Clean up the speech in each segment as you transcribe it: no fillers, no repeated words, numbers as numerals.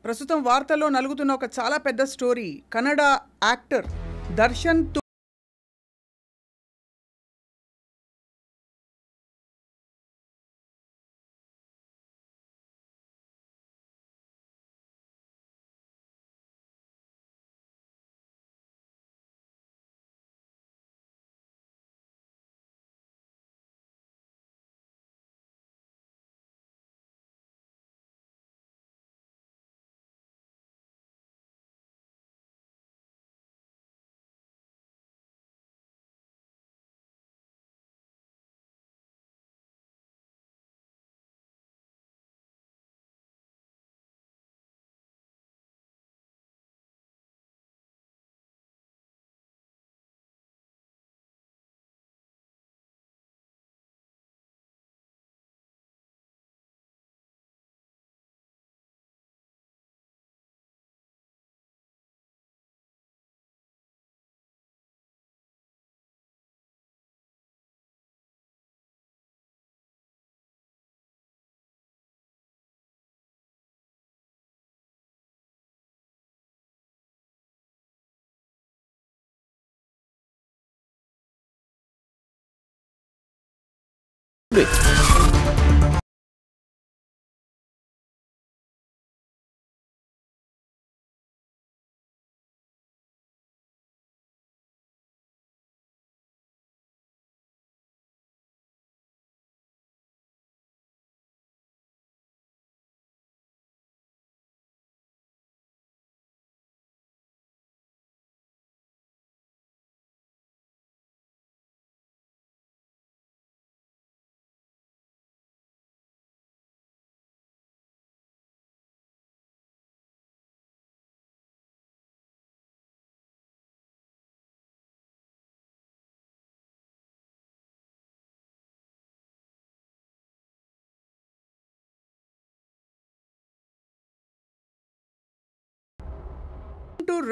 ప్రస్తుతం వార్తల్లో నలుగుతున్న ఒక చాలా పెద్ద స్టోరీ. కన్నడ యాక్టర్ దర్శన్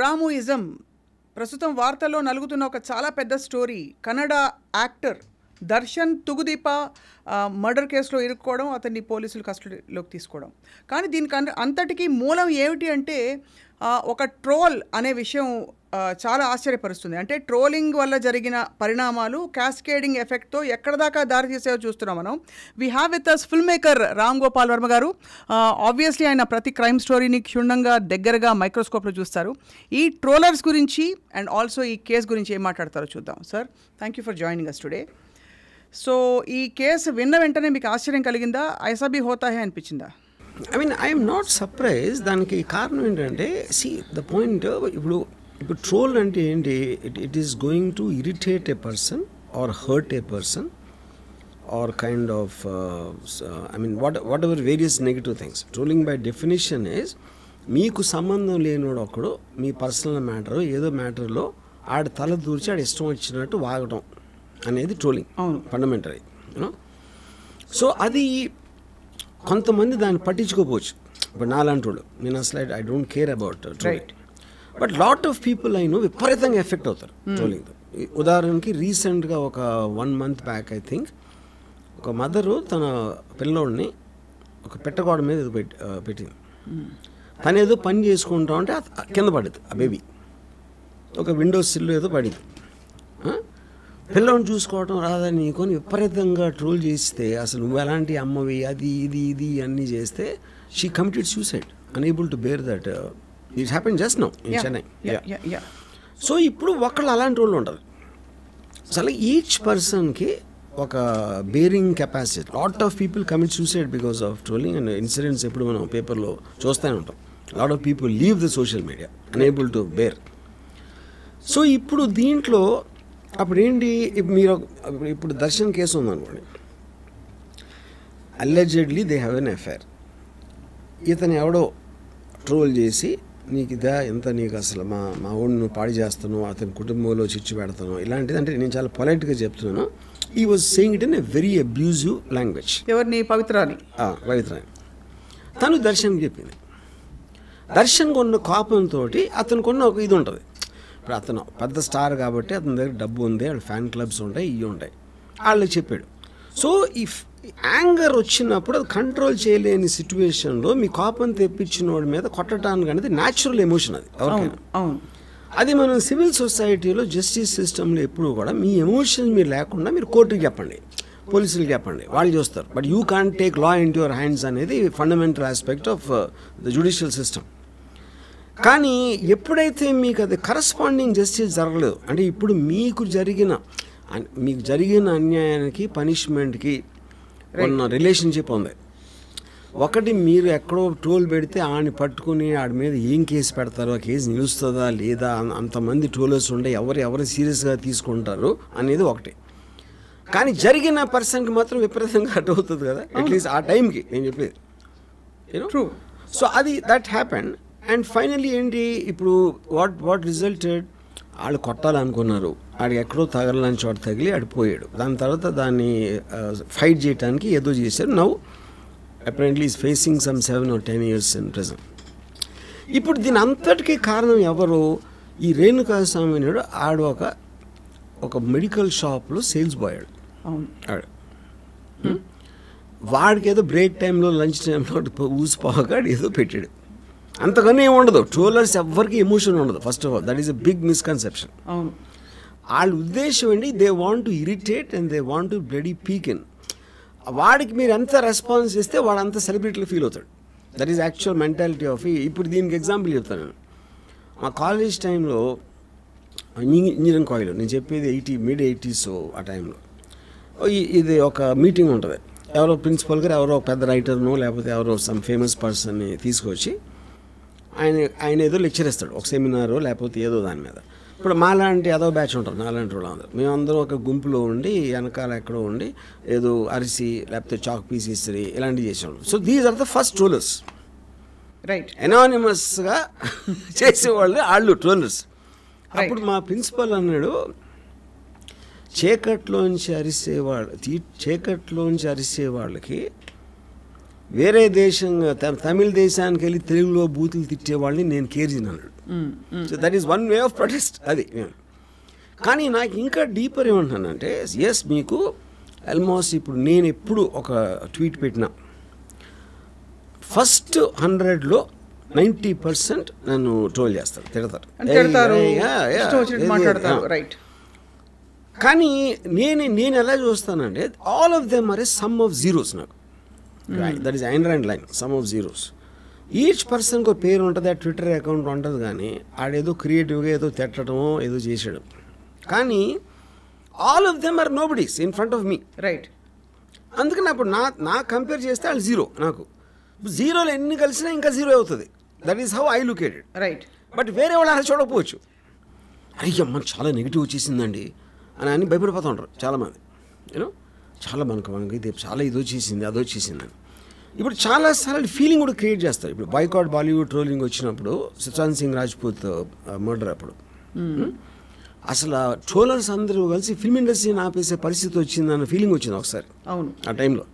రాముయిజం. ప్రస్తుతం వార్తల్లో నలుగుతున్న ఒక చాలా పెద్ద story. Kannada actor Darshan Thoogudeepa murder కేసులో ఇరుక్కోవడం, అతన్ని పోలీసులు కస్టడీలోకి తీసుకోవడం. కానీ దీనికి అంతటికీ మూలం ఏమిటి అంటే ఒక ట్రోల్ అనే విషయం చాలా ఆశ్చర్యపరుస్తుంది. అంటే ట్రోలింగ్ వల్ల జరిగిన పరిణామాలు క్యాస్కేడింగ్ ఎఫెక్ట్తో ఎక్కడ దాకా దారి తీసేవో చూస్తున్నాం మనం. We have with us filmmaker Ram Gopal Varma garu. Obviously ఆయన ప్రతి క్రైమ్ స్టోరీని క్షుణ్ణంగా దగ్గరగా మైక్రోస్కోప్లో చూస్తారు. ఈ ట్రోలర్స్ గురించి అండ్ ఆల్సో ఈ కేసు గురించి ఏం మాట్లాడతారో చూద్దాం. Sir, thank you for joining us today. So ఈ కేసు విన్న వెంటనే మీకు ఆశ్చర్యం కలిగిందా? ఐసా భీ హోతా హై అనిపించిందా? I mean I'm not surprise. దానికి కారణం ఏంటంటే ద పాయింట్, ఇప్పుడు ట్రోల్ అంటే ఏంటి? It is going to irritate a person or hurt a person or kind of I mean whatever various negative things. Trolling by definition is మీకు సంబంధం లేనివాడు ఒకడు మీ పర్సనల్ మ్యాటర్ ఏదో మ్యాటర్లో ఆడ తల దూర్చి ఆడ ఇష్టం వచ్చినట్టు వాగటం అనేది ట్రోలింగ్ ఫండమెంటల్. యూనో, సో అది కొంతమంది దాన్ని పట్టించుకోపోవచ్చు. ఇప్పుడు నాలాంటి వాళ్ళు, నేను అసలు I don't care about trolling. But lot of people I know విపరీతంగా ఎఫెక్ట్ అవుతారు ట్రోలింగ్తో. ఉదాహరణకి రీసెంట్గా ఒక 1 month బ్యాక్ ఐ థింక్ ఒక మదరు తన పిల్లోడిని ఒక పెట్టగోడ మీద ఏదో పెట్టింది. తను ఏదో పని చేసుకుంటా ఉంటే కింద పడింది ఆ బేబీ. ఒక విండోస్ సిల్ ఏదో పడింది. పిల్లని చూసుకోవటం రాదా నీకు అని విపరీతంగా ట్రోల్ చేస్తే, అసలు నువ్వు ఎలాంటి అమ్మవి, అది ఇది ఇది అన్నీ చేస్తే she committed suicide, unable to bear that. It happen just now in Chennai. So ఇప్పుడు ఒకళ్ళు అలాంటి వాళ్ళు ఉండదు. అసలు ఈచ్ పర్సన్కి ఒక bearing capacity. Lot of people commit suicide because of trolling and incidents ఎప్పుడు మనం పేపర్లో చూస్తూనే ఉంటాం. Lot of people leave the social media unable to bear. So ఇప్పుడు దీంట్లో అప్పుడేంటి, మీరు ఇప్పుడు దర్శన్ కేసు ఉందనుకోండి, allegedly they have an affair. ఇతను ఎవడో ట్రోల్ చేసి నీకు ఇదా ఎంత, నీకు అసలు మా ఊడిని నువ్వు పాడి చేస్తాను, అతని కుటుంబంలో చిచ్చు పెడతాను, ఇలాంటిది. అంటే నేను చాలా పొలైట్గా చెప్తున్నాను. ఈ was saying it in a very abusive language. ఎవరిని? పవిత్రాని. తను దర్శన్కి చెప్పింది. దర్శన్ కొన్న కోపంతో అతను కొన్న ఒక ఇది ఉంటుంది. ఇప్పుడు అతను పెద్ద స్టార్ కాబట్టి అతని దగ్గర డబ్బు ఉంది, వాళ్ళ ఫ్యాన్ క్లబ్స్ ఉంటాయి, ఇవి ఉంటాయి, వాళ్ళకి చెప్పాడు. సో యాంగర్ వచ్చినప్పుడు అది కంట్రోల్ చేయలేని సిచ్యువేషన్లో మీ కోపం తెప్పించిన వాడి మీద కొట్టడానికి అనేది న్యాచురల్ ఎమోషన్ అది ఎవరికైనా. అవును. అది మనం సివిల్ సొసైటీలో జస్టిస్ సిస్టంలో ఎప్పుడు కూడా మీ ఎమోషన్ మీరు లేకుండా మీరు కోర్టుకి చెప్పండి, పోలీసులకు చెప్పండి, వాళ్ళు చూస్తారు. But you can't take law into your hands అనేది fundamental aspect of the judicial system. కానీ ఎప్పుడైతే మీకు అది కరస్పాండింగ్ జస్టిస్ జరగలేదు అంటే ఇప్పుడు మీకు జరిగిన అన్యాయానికి పనిష్మెంట్కి ఉన్న రిలేషన్షిప్ ఉంది. ఒకటి మీరు ఎక్కడో ట్రోల్ పెడితే ఆడిని పట్టుకుని ఆడి మీద ఏం కేసు పెడతారో, ఆ కేసు నిలుస్తుందా లేదా, అంతమంది ట్రోలర్స్ ఉండే ఎవరు సీరియస్గా తీసుకుంటారు అనేది ఒకటి. కానీ జరిగిన పర్సన్కి మాత్రం విపరీతంగా అటు అవుతుంది కదా, అట్లీస్ట్ ఆ టైంకి నేను చెప్పేది యూనో. సో అది దట్ హ్యాపెండ్. అండ్ ఫైనల్లీ ఏంటి ఇప్పుడు వాట్ రిజల్టెడ్, వాళ్ళు కొట్టాలనుకున్నారు, ఆడికి ఎక్కడో తగలని చోట తగిలి ఆడిపోయాడు. దాని తర్వాత దాన్ని ఫైట్ చేయడానికి ఏదో చేశారు. Now apparently is facing some 7 or 10 years in prison. ఇప్పుడు దీని అంతటికీ కారణం ఎవరు? ఈ రేణుకాస్వామి నాయుడు ఆడు ఒక మెడికల్ షాప్లో సేల్స్ బాయ్ ఆడు. వాడికి ఏదో బ్రేక్ టైంలో లంచ్ టైంలో ఊసిపోగాడు ఏదో పెట్టాడు. అంతకన్నా ఏమి ఉండదు. ట్రోలర్స్ ఎవ్వరికి ఎమోషన్ ఉండదు. First of all that is a big misconception. వాళ్ళ ఉద్దేశం ఏంటి, they want to irritate and they want to bloody peek in. వాడికి మీరు ఎంత రెస్పాన్స్ ఇస్తే వాడు అంత సెలబ్రిటీలో ఫీల్ అవుతాడు. That is actual mentality of. ఇప్పుడు దీనికి ఎగ్జాంపుల్ చెప్తాను నేను. మా కాలేజ్ టైంలో ఇంజనీరింగ్ కాలేజ్లో నేను చెప్పేది mid-80s ఆ టైంలో ఇది ఒక మీటింగ్ ఉంటుంది. ఎవరో ప్రిన్సిపల్ గారు ఎవరో పెద్ద రైటర్నో లేకపోతే ఎవరో సమ్ ఫేమస్ పర్సన్ని తీసుకొచ్చి ఆయన ఏదో లెక్చర్ ఇస్తాడు, ఒక సెమినారో లేకపోతే ఏదో దాని మీద. ఇప్పుడు మాలాంటి ఏదో బ్యాచ్ ఉంటారు, నాలాంటి వాళ్ళు అందరూ మేమందరం ఒక గుంపులో ఉండి వెనకాల ఎక్కడో ఉండి ఏదో అరిసి లేకపోతే చాక్ పీస్ ఇస్త్రీ ఇలాంటివి చేసేవాళ్ళు. So these are the first trollers. Right. ఎనానిమస్గా చేసేవాళ్ళు వాళ్ళు ట్రోలర్స్. అప్పుడు మా ప్రిన్సిపల్ అన్నాడు, చీకట్లోంచి అరిసే వాళ్ళకి వేరే దేశంగా తమిళ దేశానికి వెళ్ళి తెలుగులో బూతులు తిట్టే వాళ్ళని నేను కేర్జిన్ అన్నాడు. So that is one way of protest అది. కానీ నాకు ఇంకా డీపర్ ఏమంటానంటే, ఎస్ మీకు ఆల్మోస్ట్ ఇప్పుడు నేను ఎప్పుడు ఒక ట్వీట్ పెట్టినా ఫస్ట్ 100లో 90% నన్ను ట్రోల్ చేస్తారు, తిడతారు. కానీ నేను ఎలా చూస్తానంటే all of them are a sum of zeros. నాకు that is Ayn Rand line, sum of zeros. Each పర్సన్కి ఒక పేరు ఉంటుంది, ఆ ట్విట్టర్ అకౌంట్ ఉంటుంది. కానీ ఆడేదో క్రియేటివ్గా ఏదో తిట్టడమో ఏదో చేసాడు. కానీ all of them are nobodies in front of me. Right. అందుకని అప్పుడు నా కంపేర్ చేస్తే వాళ్ళు జీరో. నాకు జీరోలు ఎన్ని కలిసినా ఇంకా జీరో అవుతుంది. That is how I look at it. Right. But వేరే వాళ్ళు అలా చూడకపోవచ్చు. అయ్యమ్మ చాలా నెగిటివ్ వచ్చేసిందండి అని భయపడిపోతూ ఉంటారు చాలామంది. యూనో చాలా మనకి ఇది చాలా ఇది వచ్చేసింది అది వచ్చేసిందని. ఇప్పుడు చాలాసార్లు ఫీలింగ్ కూడా క్రియేట్ చేస్తారు. ఇప్పుడు బాయ్కాట్ బాలీవుడ్ ట్రోలింగ్ వచ్చినప్పుడు సుశాంత్ సింగ్ రాజ్పూత్ మర్డర్ అప్పుడు అసలు ట్రోలర్స్ అందరూ కలిసి ఫిల్మ్ ఇండస్ట్రీని ఆపేసే పరిస్థితి వచ్చిందన్న ఫీలింగ్ వచ్చింది ఒకసారి. అవును, ఆ టైంలో.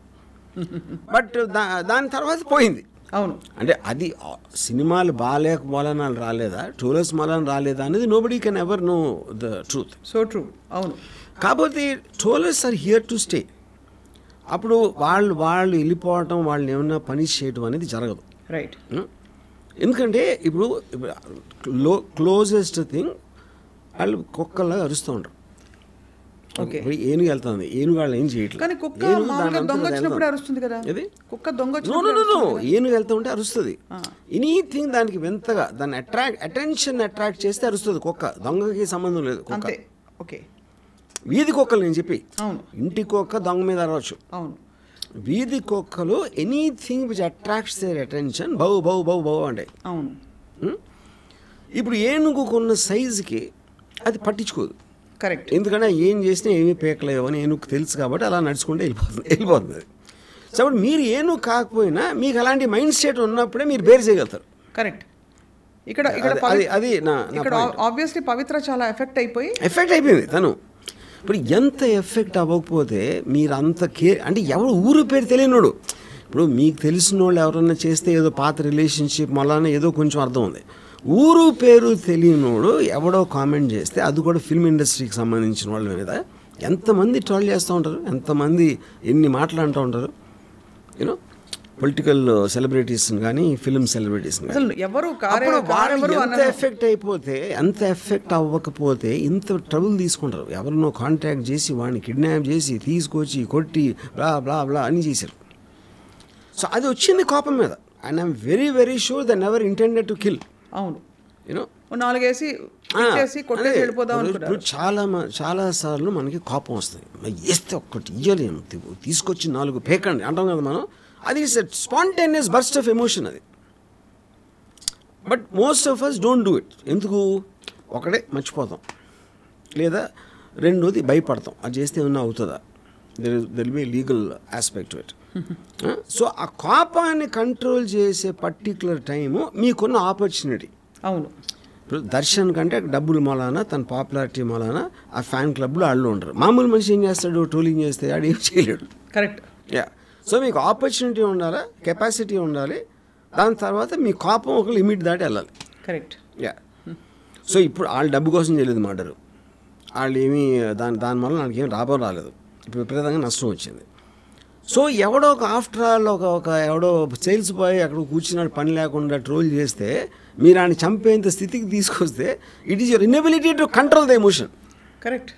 బట్ దాని తర్వాత పోయింది. అవును. అంటే అది సినిమాలు బాగాలేక మూలన రాలేదా, ట్రోలర్స్ మూలన రాలేదా అనేది nobody can ever know the truth. So true. అవును. కాకపోతే trollers are here to stay. అప్పుడు వాళ్ళు వెళ్ళిపోవటం, వాళ్ళని ఏమన్నా పనిష్ చేయడం అనేది జరగదు. రైట్. ఎందుకంటే ఇప్పుడు క్లోజెస్ట్ థింగ్ వాళ్ళు కుక్కల్లాగా అరుస్తూ ఉంటారు. ఏనుగు వెళ్తుంది, ఏనుగు వాళ్ళు ఏం చేయట్లేదు. ఏనుగు వెళ్తూ ఉంటే అరుస్తుంది. ఎనీథింగ్ దానికి వింతగా దాన్ని అటెన్షన్ అట్రాక్ట్ చేస్తే అరుస్తుంది కుక్క. దొంగకి సంబంధం లేదు కుక్క. వీధి కుక్కలు నేను చెప్పి, ఇంటి కుక్క దొంగ మీద అరవచ్చు. వీధి కుక్కలు anything which attracts their attention బౌ బౌ బౌ బౌ అంటే. ఇప్పుడు ఏనుగుకున్న సైజుకి అది పట్టించుకోదు. కరెక్ట్. ఎందుకంటే ఏం చేసినా ఏమీ పేకలేవు అని ఏనుగు తెలుసు కాబట్టి అలా నడుచుకుంటే వెళ్ళిపోతుంది. సో అప్పుడు మీరు ఏనుగు కాకపోయినా మీకు అలాంటి మైండ్ సెట్ ఉన్నప్పుడే మీరు బేర్ చేయగలుగుతారు. కరెక్ట్. ఇక్కడ ఆబ్వియస్లీ పవిత్ర చాలా ఎఫెక్ట్ అయిపోయింది తను. ఇప్పుడు ఎంత ఎఫెక్ట్ అవ్వకపోతే మీరు అంత అంటే ఎవరు ఊరు పేరు తెలియనోడు. ఇప్పుడు మీకు తెలిసిన వాళ్ళు ఎవరన్నా చేస్తే ఏదో పాత రిలేషన్షిప్ మళ్ళా ఏదో కొంచెం అర్థం ఉంది. ఊరు పేరు తెలియనోడు ఎవడో కామెంట్ చేస్తే, అది కూడా ఫిల్మ్ ఇండస్ట్రీకి సంబంధించిన వాళ్ళ మీద ఎంతమంది ట్రోల్ చేస్తూ ఉంటారు, ఎంతమంది ఎన్ని మాట్లాడుతూ ఉంటారు, యూనో పొలిటికల్ సెలబ్రిటీస్ కానీ ఫిల్మ్ సెలబ్రిటీస్ కానీ. ఎంత ఎఫెక్ట్ అయిపోతే, ఎంత ఎఫెక్ట్ అవ్వకపోతే ఇంత ట్రబుల్ తీసుకుంటారు. ఎవరినో కాంటాక్ట్ చేసి వాడిని కిడ్నాప్ చేసి తీసుకొచ్చి కొట్టి బ్లా బ్లా బ్లా అని చేశారు. సో అది వచ్చింది కోపం మీద. And I'm very very sure they never intended to kill. అవును, యూనో చాలా సార్లు మనకి కోపం వస్తుంది, వేస్తే ఒక్కటి ఇయ్యలేము, తీసుకొచ్చి 4 పేకండి అంటాం కదా మనం. అది స్పాంటేనియస్ బర్స్ట్ ఆఫ్ ఎమోషన్ అది. But most of us don't do it. ఎందుకు? ఒకటే మర్చిపోతాం, లేదా రెండోది భయపడతాం, అది చేస్తే ఏమన్నా అవుతుందా, there will be legal aspect to it. So ఆ కోపాన్ని కంట్రోల్ చేసే పర్టికులర్ టైము మీకున్న ఆపర్చునిటీ. అవును, ఇప్పుడు దర్శన్ కంటే డబ్బుల మూలాన, తన పాపులారిటీ మూలాన ఆ ఫ్యాన్ క్లబ్లో వాళ్ళు ఉండరు. మామూలు మనిషి ఏం చేస్తాడు, ట్రోలింగ్ చేస్తే ఆడు ఏం చేయలేడు. కరెక్ట్. యా. సో మీకు ఆపర్చునిటీ ఉండాలి, కెపాసిటీ ఉండాలి, దాని తర్వాత మీ కోపం ఒక లిమిట్ దాటి వెళ్ళాలి. కరెక్ట్. యా. సో ఇప్పుడు వాళ్ళు డబ్బు కోసం చేయలేదు మర్డరు, వాళ్ళు ఏమీ దానివల్ల నాకు ఏం లాభం రాలేదు, ఇప్పుడు విపరీతంగా నష్టం వచ్చింది. సో ఎవడో ఒక ఆఫ్టర్ ఆల్ ఒక ఎవడో సేల్స్ బాయ్ అక్కడ కూర్చున్నాడు పని లేకుండా ట్రోల్ చేస్తే మీరు ఆయన చంపేంత స్థితికి తీసుకొస్తే it is your inability to control the emotion. Correct.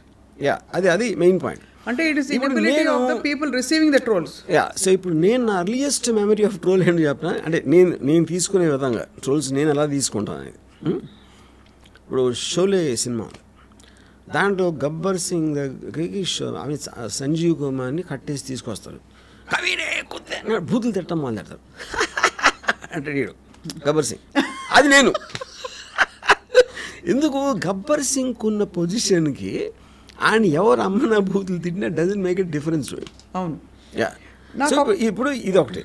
Yeah, అది మెయిన్ పాయింట్. అంటే it is inability of the people receiving the trolls. Yeah. So ఇప్పుడు నేను నా అర్లియస్ట్ మెమరీ ఆఫ్ ట్రోల్ ఏంటి చెప్పిన అంటే నేను తీసుకునే విధంగా ట్రోల్స్ నేను ఎలా తీసుకుంటాను అనేది. ఇప్పుడు షోలే సినిమా, దాంట్లో గబ్బర్ సింగ్ దగ్గరికి సంజీవ్ కుమార్ని కట్టేసి తీసుకొస్తారు, కవిడే కుత్తే బూతులు తిట్టడం మొదలెడతారు అంటే గబ్బర్ సింగ్. అది నేను ఎందుకు గబ్బర్ సింగ్ ఉన్న పొజిషన్కి ఆయన ఎవరు అమ్మన బూతులు తిట్టినా డజంట్ మేక్ ఇట్ డిఫరెన్స్. అవును. యా. సో ఇప్పుడు ఇది ఒకటి.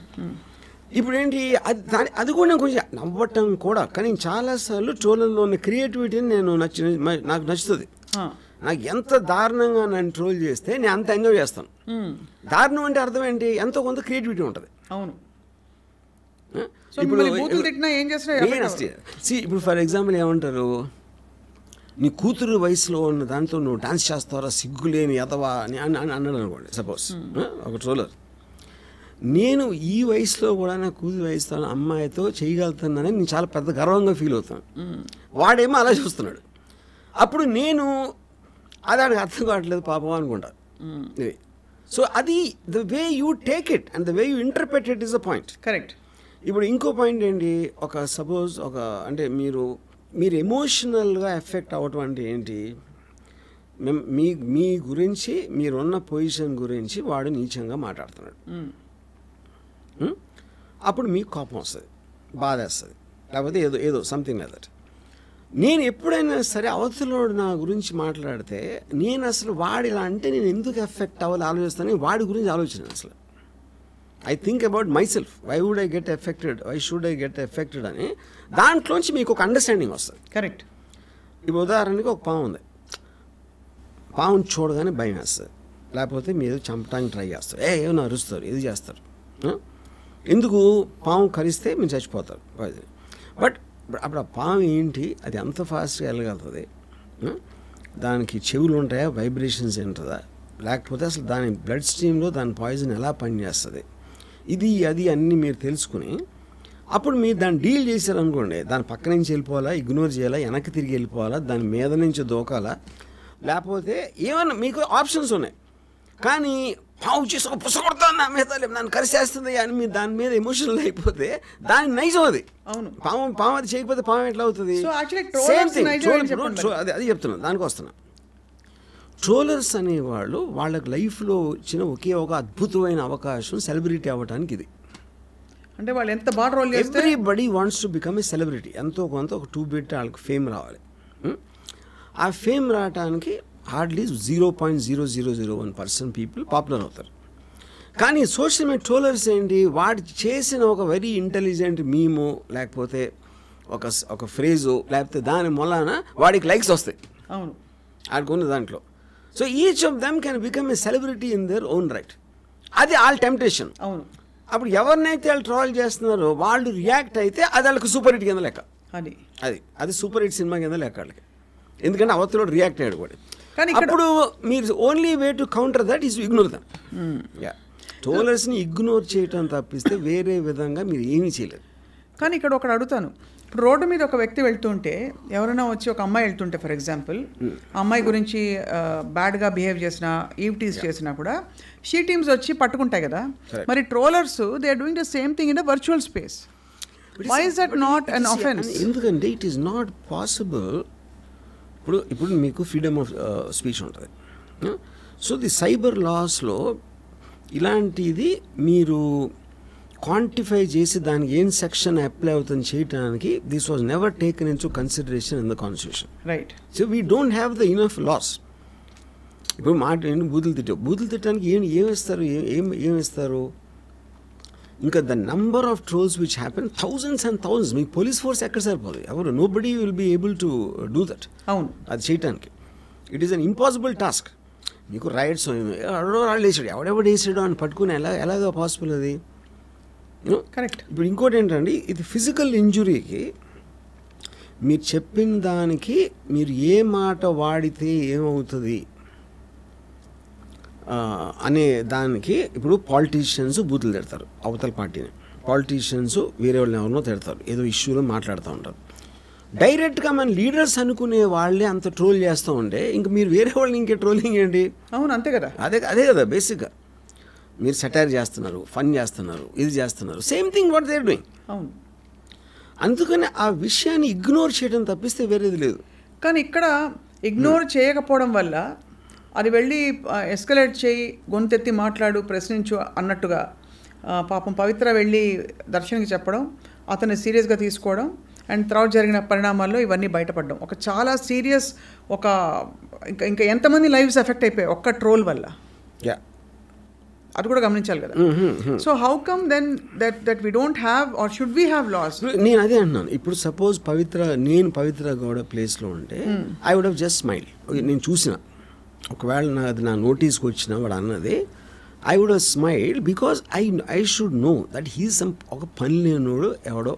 ఇప్పుడు ఏంటి అది కూడా నేను కొంచెం నవ్వటం కూడా, కానీ చాలాసార్లు ట్రోలర్లో ఉన్న క్రియేటివిటీని నాకు నచ్చుతుంది. నాకు ఎంత దారుణంగా నన్ను ట్రోల్ చేస్తే నేను అంత ఎంజాయ్ చేస్తాను. దారుణం అంటే అర్థం ఏంటి, ఎంతో కొంత క్రియేటివిటీ ఉంటుంది. అవును. ఇప్పుడు ఇప్పుడు ఫర్ ఎగ్జాంపుల్ ఏమంటారు, నీ కూతురు వయసులో ఉన్న దాంతో నువ్వు డాన్స్ చేస్తావరా సిగ్గులేని ఎదవా అని అన్నాడు అనుకోండి సపోజ్ ఒక ట్రోలర్. నేను ఈ వయసులో కూడా నా కూతురు వయసులో అమ్మాయితో చేయగలుగుతున్నానని నేను చాలా పెద్ద గర్వంగా ఫీల్ అవుతాను. వాడేమో అలా చూస్తున్నాడు. అప్పుడు నేను అది ఆడికి అర్థం కావట్లేదు పాపం అనుకుంటా. సో అది the way you take it and the way you interpret it is the point. Correct. ఇప్పుడు ఇంకో పాయింట్ ఏంటి, సపోజ్ అంటే మీరు ఎమోషనల్గా ఎఫెక్ట్ అవ్వటం అంటే ఏంటి, మీ గురించి మీరున్న పొజిషన్ గురించి వాడు నీచంగా మాట్లాడుతున్నాడు, అప్పుడు మీకు కోపం వస్తుంది, బాధ వేస్తుంది, లేకపోతే ఏదో సంథింగ్ లైక్ దట్. నేను ఎప్పుడైనా సరే అవతలోడు నా గురించి మాట్లాడితే నేను అసలు వాడు ఇలా అంటే నేను ఎందుకు ఎఫెక్ట్ అవ్వాలి ఆలోచిస్తాను, వాడి గురించి ఆలోచన అసలు. I think about myself, why would I get affected, why should I get affected అని దాంట్లోంచి మీకు ఒక అండర్స్టాండింగ్ వస్తుంది. కరెక్ట్. ఇప్పుడు ఉదాహరణకి ఒక పాము ఉంది, పాముని చూడగానే భయం వేస్తుంది, లేకపోతే మీరు చంపడానికి ట్రై చేస్తారు, ఏమైనా అరుస్తారు, ఇది చేస్తారు. ఎందుకు? పాము కరిస్తే మీరు చచ్చిపోతారు. బట్ అప్పుడు ఆ పాము ఏంటి, అది అంత ఫాస్ట్గా వెళ్ళగలుగుతుంది, దానికి చెవులు ఉంటాయా, వైబ్రేషన్స్ ఉంటుందా, లేకపోతే అసలు దాని బ్లడ్ స్ట్రీమ్లో దాని పాయిజన్ ఎలా పనిచేస్తుంది, ఇది అది అన్నీ మీరు తెలుసుకుని అప్పుడు మీరు దాన్ని డీల్ చేశారనుకోండి, దాని పక్క నుంచి వెళ్ళిపోవాలా, ఇగ్నోర్ చేయాలా, వెనక్కి తిరిగి వెళ్ళిపోవాలా, దాని మీద నుంచి దూకాలా, లేకపోతే ఏమన్నా మీకు ఆప్షన్స్ ఉన్నాయి. కానీ పావు చేసి ఒక పుసకొడతాను నా మీద, నన్ను కరిసేస్తుంది అని మీరు దాని మీద ఎమోషనల్ అయిపోతే దాని నైజం అది. అవును. పాము అది చేయకపోతే పాము ఎట్లా అవుతుంది? Same thing. అది చెప్తున్నాను, దానికి వస్తున్నా. ట్రోలర్స్ అనేవాళ్ళు వాళ్ళకి లైఫ్లో వచ్చిన ఒకే ఒక అద్భుతమైన అవకాశం సెలబ్రిటీ అవ్వడానికి. ఇది అంటే వాళ్ళు ఎంత బాగా రోల్ చేస్తే everybody wants to become a celebrity. ఎంతో కొంత ఒక 2 బిట్ వాళ్ళకి ఫేమ్ రావాలి. ఆ ఫేమ్ రావడానికి హార్డ్లీ 0.0001% పీపుల్ పాపులర్ అవుతారు. కానీ సోషల్ మీడియా ట్రోలర్స్ ఏంటి, వాడు చేసిన ఒక వెరీ ఇంటెలిజెంట్ మీమో లేకపోతే ఒక ఫ్రేజో లేకపోతే దాని మూలాన వాడికి లైక్స్ వస్తాయి. అవును. ఆడుకున్న దాంట్లో. So each of them can become a celebrity in their own right. అది వాళ్ళ టెంప్టేషన్. అవును. అప్పుడు ఎవరినైతే వాళ్ళు ట్రోల్ చేస్తున్నారో వాళ్ళు రియాక్ట్ అయితే అది వాళ్ళకి సూపర్ హిట్ కింద లెక్క. అది సూపర్ హిట్ సినిమా కింద లెక్క వాళ్ళకి. ఎందుకంటే అవతలోడు రియాక్ట్ అయ్యాడు కూడా. కానీ ఇక్కడ అప్పుడు మీరు only way to counter that is ignore them. ట్రోలర్స్ని ఇగ్నోర్ చేయటం తప్పిస్తే వేరే విధంగా మీరు ఏమీ చేయలేరు. కానీ ఇక్కడ ఒకటి అడుగుతాను, ఇప్పుడు రోడ్డు మీద ఒక వ్యక్తి వెళ్తుంటే ఎవరైనా వచ్చి ఒక అమ్మాయి వెళ్తుంటే ఫర్ ఎగ్జాంపుల్ అమ్మాయి గురించి బ్యాడ్గా బిహేవ్ చేసినా ఈవ్టీస్ చేసినా కూడా షీ టీమ్స్ వచ్చి పట్టుకుంటాయి కదా. మరి trollers they are doing the same thing in the virtual space. Why is that not an offence? ఎందుకంటే ఇట్ ఈస్ నాట్ పాసిబుల్. ఇప్పుడు మీకు ఫ్రీడమ్ ఆఫ్ స్పీచ్ ఉంటుంది. సో ది సైబర్ లాస్లో ఇలాంటిది మీరు క్వాంటిఫై చేసి దానికి ఏం సెక్షన్ అప్లై అవుతుంది చేయడానికి this was never taken into consideration in the constitution. Right. So we don't have the enough laws. ఇప్పుడు బూతులు తిట్టడానికి ఏమిస్తారు, ఏమిస్తారు? ఇంకా the number of trolls which happen thousands and thousands. మీకు పోలీస్ ఫోర్స్ ఎక్కడ సరిపోదు, ఎవరు nobody will be able to do that. అవును, అది చేయటానికి it is an impossible task. మీకు రైట్స్ వాళ్ళు వేసాడు, ఎవడెవడు వేసాడు అని పట్టుకుని ఎలాగ పాసిబుల్ అది? కరెక్ట్. ఇప్పుడు ఇంకోటి ఏంటండి, ఇది ఫిజికల్ ఇంజురీకి మీరు చెప్పిన దానికి మీరు ఏ మాట వాడితే ఏమవుతుంది అనే దానికి ఇప్పుడు పాలిటీషియన్స్ బూతులు తిడతారు అవతల పార్టీని, పాలిటీషియన్స్ వేరే వాళ్ళని ఎవరినో తిడతారు, ఏదో ఇష్యూలో మాట్లాడుతూ ఉంటారు. డైరెక్ట్గా మన లీడర్స్ అనుకునే వాళ్ళే అంత ట్రోల్ చేస్తూ ఉంటే ఇంక మీరు వేరే వాళ్ళని ఇంకే ట్రోలింగ్ ఏంటి? అవును, అంతే కదా. అదే కదా బేసిక్గా. మీరు సెటైర్ చేస్తున్నారు, ఫన్ చేస్తున్నారు, ఇది చేస్తున్నారు, same thing what they are doing. అవును, అందుకని ఆ విషయాన్ని ఇగ్నోర్ చేయడం తప్పిస్తే వేరేది లేదు. కానీ ఇక్కడ ఇగ్నోర్ చేయకపోవడం వల్ల అది వెళ్ళి ఎస్కలేట్ చేయి, గొంతెత్తి మాట్లాడు, ప్రశ్నించు అన్నట్టుగా పాపం పవిత్ర వెళ్ళి దర్శన్కి చెప్పడం, అతన్ని సీరియస్గా తీసుకోవడం, అండ్ తర్వాత జరిగిన పరిణామాల్లో ఇవన్నీ బయటపడడం ఒక చాలా సీరియస్ ఇంకా ఎంతమంది లైవ్స్ ఎఫెక్ట్ అయిపోయాయి ఒక్క ట్రోల్ వల్ల. అది కూడా గమనించాలి కదా. So how come then that we don't have or should we have laws? నేను అదే అంటున్నాను. ఇప్పుడు సపోజ్ నేను పవిత్ర గౌడ ప్లేస్లో ఉంటే I would have just smile. నేను చూసిన ఒకవేళ అది నా నోటీస్కి వచ్చిన వాడు అన్నది I would have smile because I should know that he's ఒక పని లేనోడు, ఎవడో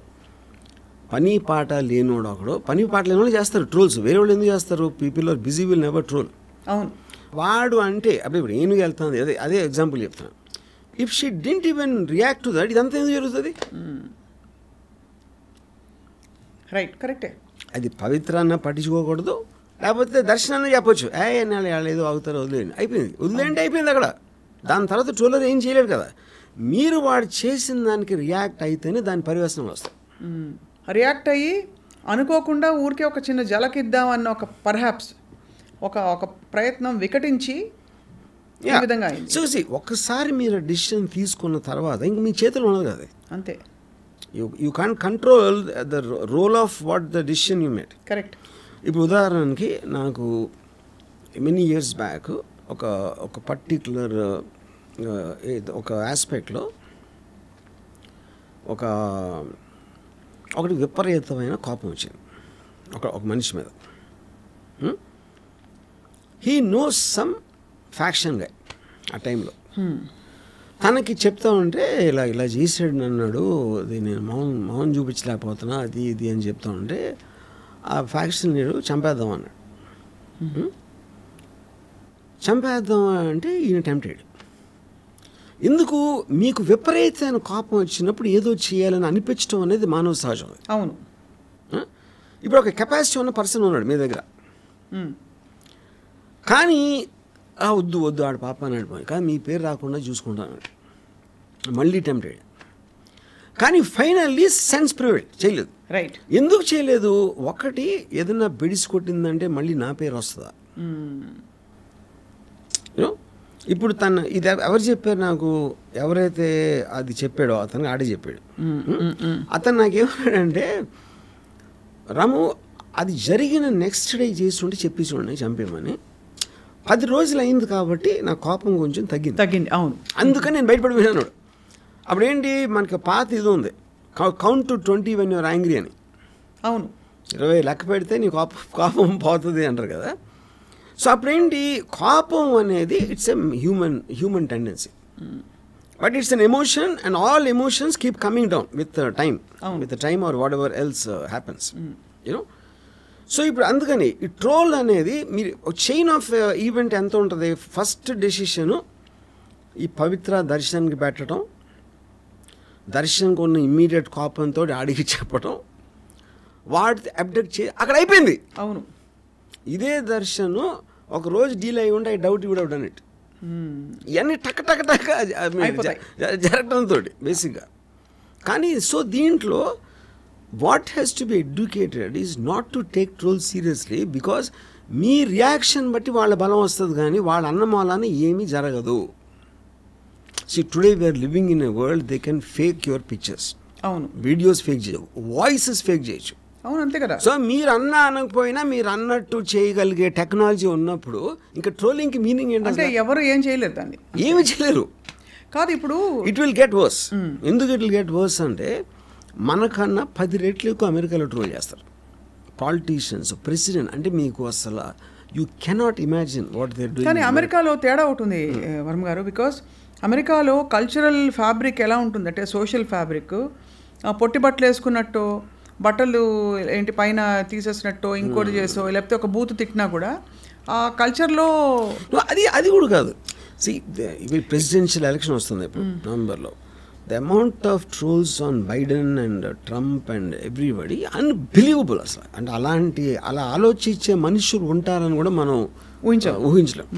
పని పాట లేనోడు, ఒకడో పని పాట లేనోడు చేస్తారు ట్రోల్స్. వేరే వాళ్ళు ఎందుకు చేస్తారు? People are busy, will never troll. అవును, వాడు అంటే అప్పుడు ఇప్పుడు ఏనుగు వెళ్తాను, అదే ఎగ్జాంపుల్ చెప్తాను. If she didn't even react to that, ఇదంతా ఎందుకు జరుగుతుంది? రైట్, కరెక్టే. అది పవిత్రాన్న పట్టించుకోకూడదు, లేకపోతే దర్శనాన్ని చెప్పొచ్చు, ఏదో అవుతారో వదిలేయండి, వదిలేండి అయిపోయింది అక్కడ. దాని తర్వాత ట్రోలర్ ఏం చేయలేడు కదా. మీరు వాడు చేసిన దానికి రియాక్ట్ అయితేనే దాని పరివేశనం వస్తుంది. రియాక్ట్ అయ్యి అనుకోకుండా ఊరికే ఒక చిన్న జలకిద్దామన్న ఒక పర్హాప్స్ ఒక ప్రయత్నం వికటించి ఈ విధంగా చూసి ఒక్కసారి మీరు డిసిషన్ తీసుకున్న తర్వాత ఇంక మీ చేతులు ఉన్నది కదా, అంతే. You can't control the role of what the decision you made. Correct. ఇప్పుడు ఉదాహరణకి నాకు మెనీ ఇయర్స్ బ్యాక్ ఒక పర్టిక్యులర్ ఒక ఆస్పెక్ట్లో ఒకటి విపరీతమైన కోపం వచ్చింది ఒక మనిషి మీద. హీ నోస్ సమ్ ఫ్యాక్షన్ గా ఆ టైంలో. తనకి చెప్తా ఉంటే ఇలా చేసాడు అన్నాడు, అది నేను మౌన్ చూపించలేకపోతున్నా, అది ఇది అని చెప్తా ఉంటే ఆ ఫ్యాక్షన్ లీడర్ చంపేద్దాం అన్నాడు. చంపేద్దాం అంటే ఈయన టెంప్టెడ్. ఎందుకు? మీకు విపరీతమైన కోపం వచ్చినప్పుడు ఏదో చేయాలని అనిపించడం అనేది మానవ సహజం. అవును. ఇప్పుడు ఒక కెపాసిటీ ఉన్న పర్సన్ ఉన్నాడు మీ దగ్గర, కానీ వద్దు ఆడు పాప అని అడిపోయి, కానీ మీ పేరు రాకుండా చూసుకుంటాను, మళ్ళీ టెంప్టెడ్. కానీ ఫైనల్లీ సెన్స్ ప్రివైల్ చేయలేదు. రైట్. ఎందుకు చేయలేదు? ఒకటి, ఏదన్నా బెడిసి కొట్టిందంటే మళ్ళీ నా పేరు వస్తుందా? ఇప్పుడు ఇది ఎవరు చెప్పారు నాకు? ఎవరైతే అది చెప్పాడో అతను ఆడే చెప్పాడు. అతను నాకేమన్నాడంటే, రాము అది జరిగిన నెక్స్ట్ డే చేస్తుంటే చెప్పి చూడండి చంపేమని. 10 రోజులు అయింది కాబట్టి నా కోపం కొంచెం తగ్గింది. అవును, అందుకని నేను బయటపడిపోయినాను. అప్పుడేంటి, మనకి పాత ఇది ఉంది, count to 20 when you're angry అని. అవును, 20 లెక్క పెడితే నీ కోపం పోతుంది అంటారు కదా. సో అప్పుడేంటి, కోపం అనేది it's a human tendency, but it's an emotion and all emotions keep coming down with time or whatever else happens, you know. So ఇప్పుడు అందుకని ఈ ట్రోల్ అనేది మీరు చైన్ ఆఫ్ ఈవెంట్ ఎంత ఉంటుంది, ఫస్ట్ డెసిషను ఈ పవిత్ర దర్శన్కి పెట్టడం, దర్శన్కి ఉన్న ఇమ్మీడియట్ కోపంతో ఆడికి చెప్పడం, వాడి అబ్డక్ట్ అక్కడ అయిపోయింది. అవును, ఇదే దర్శను ఒక రోజు డీల్ అయి ఉంటే I doubt would have done it. ఇవన్నీ టక్ టక్ టక్ జరగడంతో బేసిక్గా. కానీ సో దీంట్లో what has to be educated is not to take troll seriously, because మీ రియాక్షన్ బట్టి వాళ్ళ బలం వస్తుంది, కానీ వాళ్ళ అన్నమాలని ఏమీ జరగదు. See, today we are living in a world they can fake your pictures. అవును, వీడియోస్ ఫేక్ చేయవు, వాయిసెస్ ఫేక్ చేయొచ్చు. అవును, అంతే కదా. సో మీరు అనకపోయినా మీరు అన్నట్టు చేయగలిగే టెక్నాలజీ ఉన్నప్పుడు ఇంకా ట్రోలింగ్కి మీనింగ్ ఏంటంటే ఎవరు ఏం చేయలేరు, దాన్ని ఏమి చేయలేరు. కాదు, ఇప్పుడు ఇట్ విల్ గెట్ వర్స్. ఎందుకు ఇట్ విల్ గెట్ వర్స్ అంటే మనకన్నా 10 రెట్లు ఎక్కువ అమెరికాలో ట్రోల్ చేస్తారు పాలిటీషియన్స్, ప్రెసిడెంట్. అంటే మీకు అసలు you cannot imagine what they doing. కానీ అమెరికాలో తేడా ఉంటుంది వర్మ గారు, బికాస్ అమెరికాలో కల్చరల్ ఫ్యాబ్రిక్ ఎలా ఉంటుందంటే సోషల్ ఫ్యాబ్రిక్, పొట్టి బట్టలు వేసుకున్నట్టు, బట్టలు ఏంటి పైన తీసేసినట్టు, ఇంకోటి చేసో, లేకపోతే ఒక బూతు తిట్టినా కూడా ఆ కల్చర్లో అది కూడా కాదు. ఇవి ప్రెసిడెన్షియల్ ఎలక్షన్ వస్తుంది ఇప్పుడు నవంబర్లో. The amount of trolls on Biden and Trump and everybody unbelievable అసలు. అంటే అలా ఆలోచించే మనుషులు ఉంటారని కూడా మనం ఊహించలేం.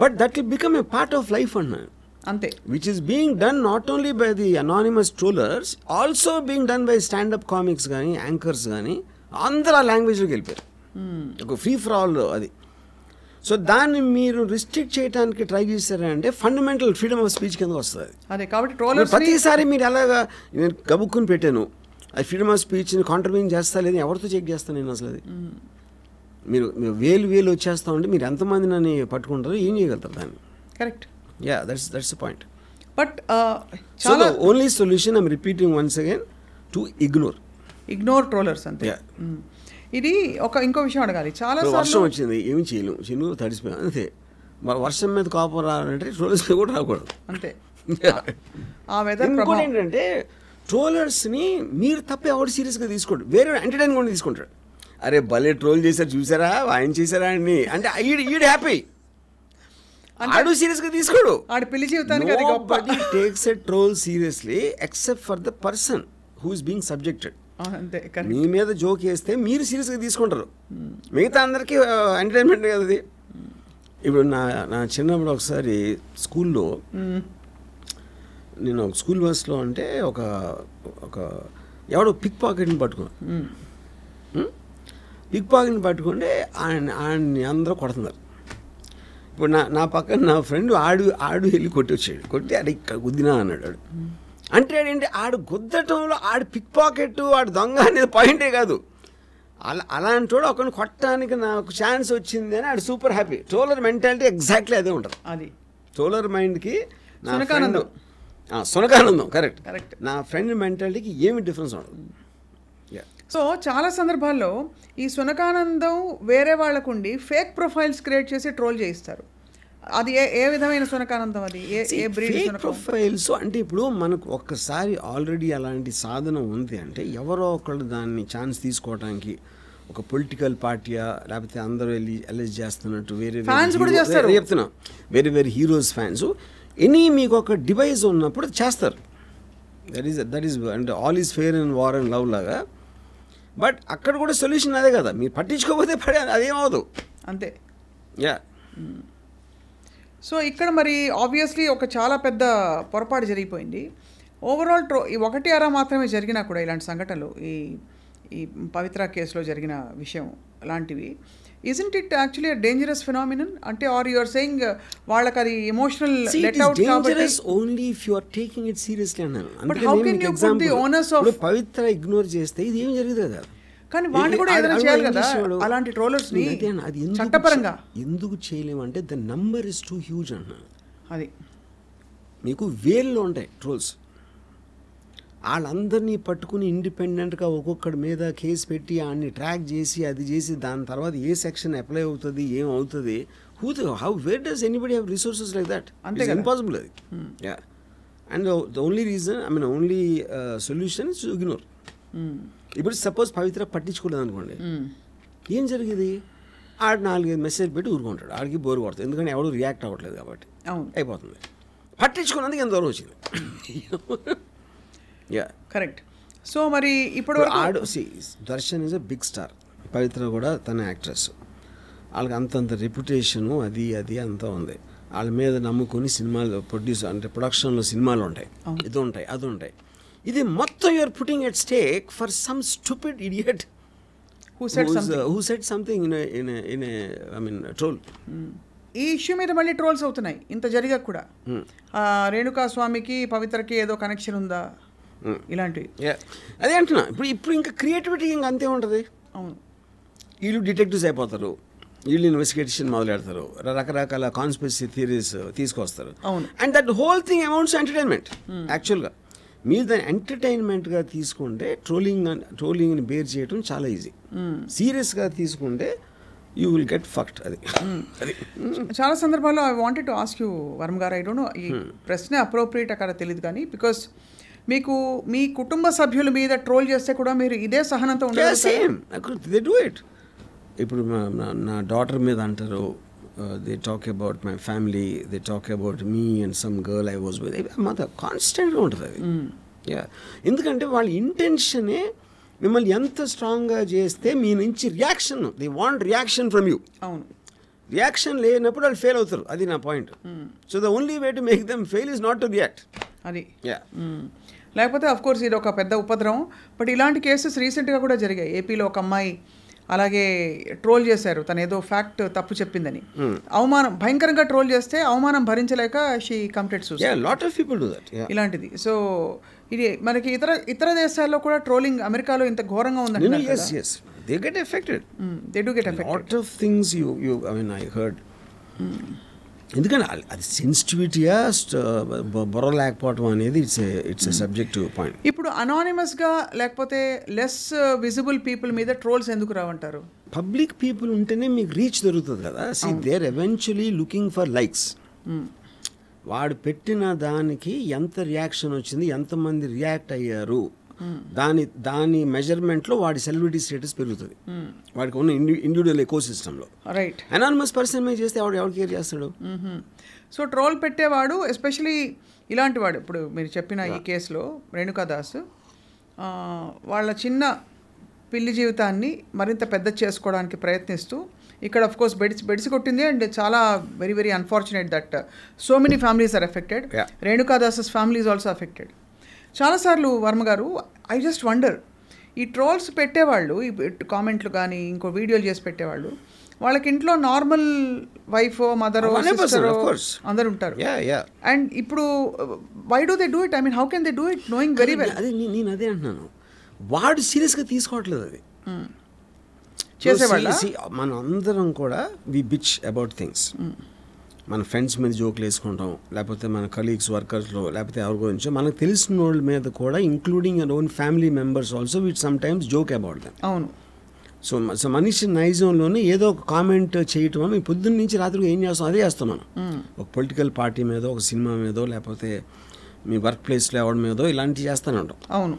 But that will become a part of life అన్నాను, అంతే. Which is being done not only by the anonymous trollers, also being done by standup comics కానీ యాంకర్స్ కానీ. అందరూ ఆ లాంగ్వేజ్లోకి వెళ్ళిపోయారు, ఒక ఫ్రీ ఫర్ ఆల్ అది. సో దాన్ని మీరు రిస్ట్రిక్ట్ చేయడానికి ట్రై చేశారంటే ఫండమెంటల్ ఫ్రీడమ్ ఆఫ్ స్పీచ్ కింద వస్తుంది. అదే కాబట్టి ట్రోలర్స్ ప్రతిసారి మీరు ఎలాగా నేను గబుక్కుని పెట్టాను ఆ ఫ్రీడమ్ ఆఫ్ స్పీచ్ని కాంట్రబ్యూన్ చేస్తా లేదని ఎవరితో చెక్ చేస్తాను నేను అసలు? అది మీరు వేలు వచ్చేస్తా ఉంటే మీరు ఎంతమంది నన్ను పట్టుకుంటారో ఏం చేయగలుగుతారు దాన్ని? Correct. Yeah, that's the point. But so the only solution I'm repeating once again to ignore trollers అంతే. ఇది ఇంకో విషయం అడగాలి. చాలా వర్షం వచ్చింది, ఏమి చేయలేము, చిన్న తడిసిపోయాం అంతే. వర్షం మీద కోపం రావాలంటే ట్రోలర్స్ మీద కూడా రాకూడదు, అంతే. ఆ వెదర్ ప్రభావం ఏంటంటే ట్రోలర్స్ని మీరు తప్ప ఎవరు సీరియస్గా తీసుకోండి, వేరే ఎంటర్టైన్ కూడా తీసుకుంటాడు. అరే భలే ట్రోల్ చేశారు చూసారా, ఆయన చేశారా అని అంటే ఈడు హ్యాపీ, ఆడు సీరియస్గా తీసుకోడు. ఆడు పిల్లి జీవితానికి అది గొప్ప. Nobody takes a troll seriously except for the person who is being subjected. మీ మీద జోక్ వేస్తే మీరు సీరియస్గా తీసుకుంటారు, మిగతా అందరికీ ఎంటర్టైన్మెంట్ కదా అది. ఇప్పుడు నా చిన్నప్పుడు ఒకసారి స్కూల్లో నేను ఒక స్కూల్ బస్లో అంటే ఒక ఎవడో పిక్ పాకెట్ని పట్టుకున్నాను. పిక్ పాకెట్ని పట్టుకుంటే ఆయన్ని అందరూ కొడుతున్నారు. ఇప్పుడు నా పక్కన నా ఫ్రెండ్ ఆడు వెళ్ళి కొట్టి వచ్చాడు, కొట్టి అది ఇక్కడ గుద్దినా అన్నాడు. అంటే ఏంటి ఆడు గుద్దటంలో ఆడు పిక్ పాకెట్ ఆడు దొంగ అనేది పాయింటే కాదు, అలాంటి వాడు ఒకరిని కొట్టడానికి నాకు ఛాన్స్ వచ్చింది అని ఆడు super happy. Troller mentality exactly అదే ఉంటుంది. అది ట్రోలర్ మైండ్కి సునకానందం కరెక్ట్. నా ఫ్రెండ్ మెంటాలిటీకి ఏమి డిఫరెన్స్ ఉండదు. సో చాలా సందర్భాల్లో ఈ సునకానందం వేరే వాళ్ళకుండి ఫేక్ ప్రొఫైల్స్ క్రియేట్ చేసి ట్రోల్ చేయిస్తారు. అది ఏ విధమైన సునకానందం? అది ఏ బ్రీడ్ ప్రొఫైల్స్ అంటే ఇప్పుడు మనకు ఒక్కసారి ఆల్రెడీ అలాంటి సాధన ఉంది అంటే ఎవరో ఒకళ్ళు దాన్ని ఛాన్స్ తీసుకోవడానికి, ఒక పొలిటికల్ పార్టీయా లేకపోతే అందరూ వెళ్ళి అలెజ్ చేస్తున్నట్టు వేరే చెప్తున్నా వేరే హీరోస్ ఫ్యాన్స్ మీకు ఒక డివైస్ ఉన్నప్పుడు చేస్తారు. దట్ ఈస్ అంటే all is fair in war and love లాగా. బట్ అక్కడ కూడా సొల్యూషన్ అదే కదా, మీరు పట్టించుకోకపోతే అదేమవదు, అంతే. యా. సో ఇక్కడ మరి ఆబ్వియస్లీ ఒక చాలా పెద్ద పొరపాటు జరిగిపోయింది. ఓవరాల్ ఈ 1 మాత్రమే జరిగినా కూడా ఇలాంటి సంఘటనలు, ఈ పవిత్ర కేసులో జరిగిన విషయం లాంటివి, isn't it actually a dangerous phenomenon? అంటే ఆర్ యు ఆర్ సేయింగ్ వాళ్ళకి అది ఎమోషనల్ లెట్ అవుట్ కాబట్టి only if you are taking it seriously అన్నాను. But how can you put the owners of Pavitra ignore చేస్తే ఇది ఏం జరిగింది కదా. కానీ వాళ్ళు కూడా ఏదైనా చేయాలి కదా అలాంటి ట్రోలర్స్ ని చట్టపరంగా. ఎందుకు చేయలేమంటే the number is too huge అన్నాను. అది మీకు వేల్లో ఉంటాయి ట్రోల్స్, వాళ్ళందరినీ పట్టుకుని ఇండిపెండెంట్గా ఒక్కొక్కడి మీద కేసు పెట్టి ఆయన్ని ట్రాక్ చేసి అది చేసి దాని తర్వాత ఏ సెక్షన్ అప్లై అవుతుంది ఏమవుతుంది, where does anybody have resources like that? It's impossible అది. Yeah. And the only reason only solution is ignore. ఇప్పుడు సపోజ్ పవిత్ర పట్టించుకోలేదు అనుకోండి, ఏం జరిగేది? ఆడు 4-5 మెసేజ్ పెట్టి ఊరుకుంటాడు, ఆడికి బోరు కొడుతుంది, ఎందుకంటే ఎవరు రియాక్ట్ అవ్వట్లేదు కాబట్టి. అయిపోతుంది. పట్టించుకున్నందుకు ఎంత దూరం వచ్చింది. Yeah, correct. సో మరి ఇప్పుడు ఆడు Darshan is a big star, Pavitra కూడా తన యాక్ట్రెస్, వాళ్ళకి అంతంత రెప్యుటేషను అది అంతా ఉంది. వాళ్ళ మీద నమ్ముకొని సినిమాలు ప్రొడక్షన్లో సినిమాలు ఉంటాయి, ఇది ఉంటాయి, అది ఉంటాయి. ఇది మొత్తం you're putting at stake for some stupid idiot who said something in a I mean troll. ఈ ఇష్యూ మీద మళ్ళీ ట్రోల్స్ అవుతున్నాయి. ఇంత జరిగా కూడా రేణుకా స్వామికి పవిత్రకి ఏదో కనెక్షన్ ఉందా ఇలాంటివి. అదే అంటున్నా. ఇప్పుడు ఇంకా క్రియేటివిటీ ఇంకా అంతే ఉంటుంది. అవును, వీళ్ళు డిటెక్టివ్స్ అయిపోతారు, వీళ్ళు ఇన్వెస్టిగేషన్ మొదలు పెడతారు, రకరకాల కాన్స్పిరసీ థియరీస్ తీసుకొస్తారు. అవును. And that whole thing amounts entertainment. యాక్చువల్గా మీరు దాన్ని ఎంటర్టైన్మెంట్గా తీసుకుంటే ట్రోలింగ్ని బేర్ చేయడం చాలా ఈజీ. సీరియస్గా తీసుకుంటే యూ విల్ గెట్ ఫక్ట్. అది చాలా సందర్భాల్లో I wanted to ask you Varma garu, I don't no ఈ ప్రశ్న అప్రోప్రియేట్ అక్కడ తెలియదు కానీ, బికాస్ మీకు మీ కుటుంబ సభ్యుల మీద ట్రోల్ చేస్తే కూడా మీరు ఇదే సహనంతో ఉండదు. ఇప్పుడు నా డాటర్ మీద అంటారు, they talk about my family, they talk about me and some girl I was with. మాతో కాన్స్టెంట్గా ఉంటుంది అది. ఎందుకంటే వాళ్ళ ఇంటెన్షనే మిమ్మల్ని ఎంత స్ట్రాంగ్గా చేస్తే మీ నుంచి reaction, they want reaction from you. అవును, రియాక్షన్ లేనప్పుడు వాళ్ళు ఫెయిల్ అవుతారు. అది నా point. So the only way to make them fail is not to react. అది లేకపోతే అఫ్ కోర్స్ ఇది ఒక పెద్ద ఉపద్రవం. బట్ ఇలాంటి కేసెస్ రీసెంట్గా కూడా జరిగాయి. ఏపీలో ఒక అమ్మాయి అలాగే ట్రోల్ చేశారు, తను ఏదో ఫ్యాక్ట్ తప్పు చెప్పిందని. అవమానం భయంకరంగా ట్రోల్ చేస్తే అవమానం భరించలేక she committed suicide. Lot of people do that. ఇలాంటిది. సో ఇది మనకి ఇతర దేశాల్లో కూడా ట్రోలింగ్ అమెరికాలో ఇంత ఘోరంగా ఉందండి. They get affected. They do get affected. Lot of things I mean I heard. ఎందుకంటే అది సెన్సిటివిటీయా బొర లేకపోవడం అనేది ఇట్స్ ఎ సబ్జెక్టివ్ పాయింట్. ఇప్పుడు అనానిమస్గా లేకపోతే లెస్ విజిబుల్ పీపుల్ మీద ట్రోల్స్ ఎందుకు రావంటారు? పబ్లిక్ పీపుల్ ఉంటేనే మీకు రీచ్ దొరుకుతుంది కదా. See there eventually looking for likes. వాడు పెట్టిన దానికి ఎంత రియాక్షన్ వచ్చింది, ఎంతమంది రియాక్ట్ అయ్యారు, దాని మెజర్మెంట్లో వాడి సెలబ్రిటీ స్టేటస్ పెరుగుతుంది. వాడికి ఉన్న ఇండివిజువల్ ఎకో సిస్టంలో. రైట్. అనానిమస్ పర్సన్ మీద చేస్తే ఎవరు కేర్ చేస్తాడు? సో ట్రోల్ పెట్టేవాడు ఎస్పెషలీ ఇలాంటి వాడు, ఇప్పుడు మీరు చెప్పిన ఈ కేసులో రేణుకాదాస్ వాళ్ళ చిన్న పిల్లి జీవితాన్ని మరింత పెద్ద చేసుకోవడానికి ప్రయత్నిస్తూ ఇక్కడ అఫ్ కోర్స్ బెడిసి కొట్టింది. అండ్ చాలా very very unfortunate that so many families are affected. రేణుకాదాసెస్ ఫ్యామిలీ ఈజ్ ఆల్సో ఎఫెక్టెడ్. చాలాసార్లు Varma garu I just wonder, ఈ ట్రోల్స్ పెట్టేవాళ్ళు, ఈ కామెంట్లు కానీ ఇంకో వీడియోలు చేసి పెట్టేవాళ్ళు, వాళ్ళకి ఇంట్లో నార్మల్ వైఫ్, మదర్, అందరు ఉంటారు. అండ్ ఇప్పుడు why do they do it? I mean how can they do it knowing very well? అదే నేను అదే అంటున్నాను, వాడు సీరియస్గా తీసుకోవట్లేదు అది చేసేవాళ్ళ. మన అందరం కూడా వి బిచ్ అబౌట్ థింగ్స్. మన ఫ్రెండ్స్ మీద జోకులు వేసుకుంటాం, లేకపోతే మన కలీగ్స్, వర్కర్స్లో, లేకపోతే ఎవరి గురించో మనకు తెలిసిన వాళ్ళ మీద కూడా, including your own family members also, with sometimes joke about them. అవును. సో మనిషి నైజంలోనే ఏదో ఒక కామెంట్ చేయటం, మేము పొద్దున్న నుంచి రాత్రికి ఏం చేస్తాం అదే చేస్తాం మనం. ఒక పొలిటికల్ పార్టీ మీదో, ఒక సినిమా మీదో, లేకపోతే మీ వర్క్ ప్లేస్లో ఎవరి మీదో ఇలాంటివి చేస్తూనే ఉంటాం. అవును.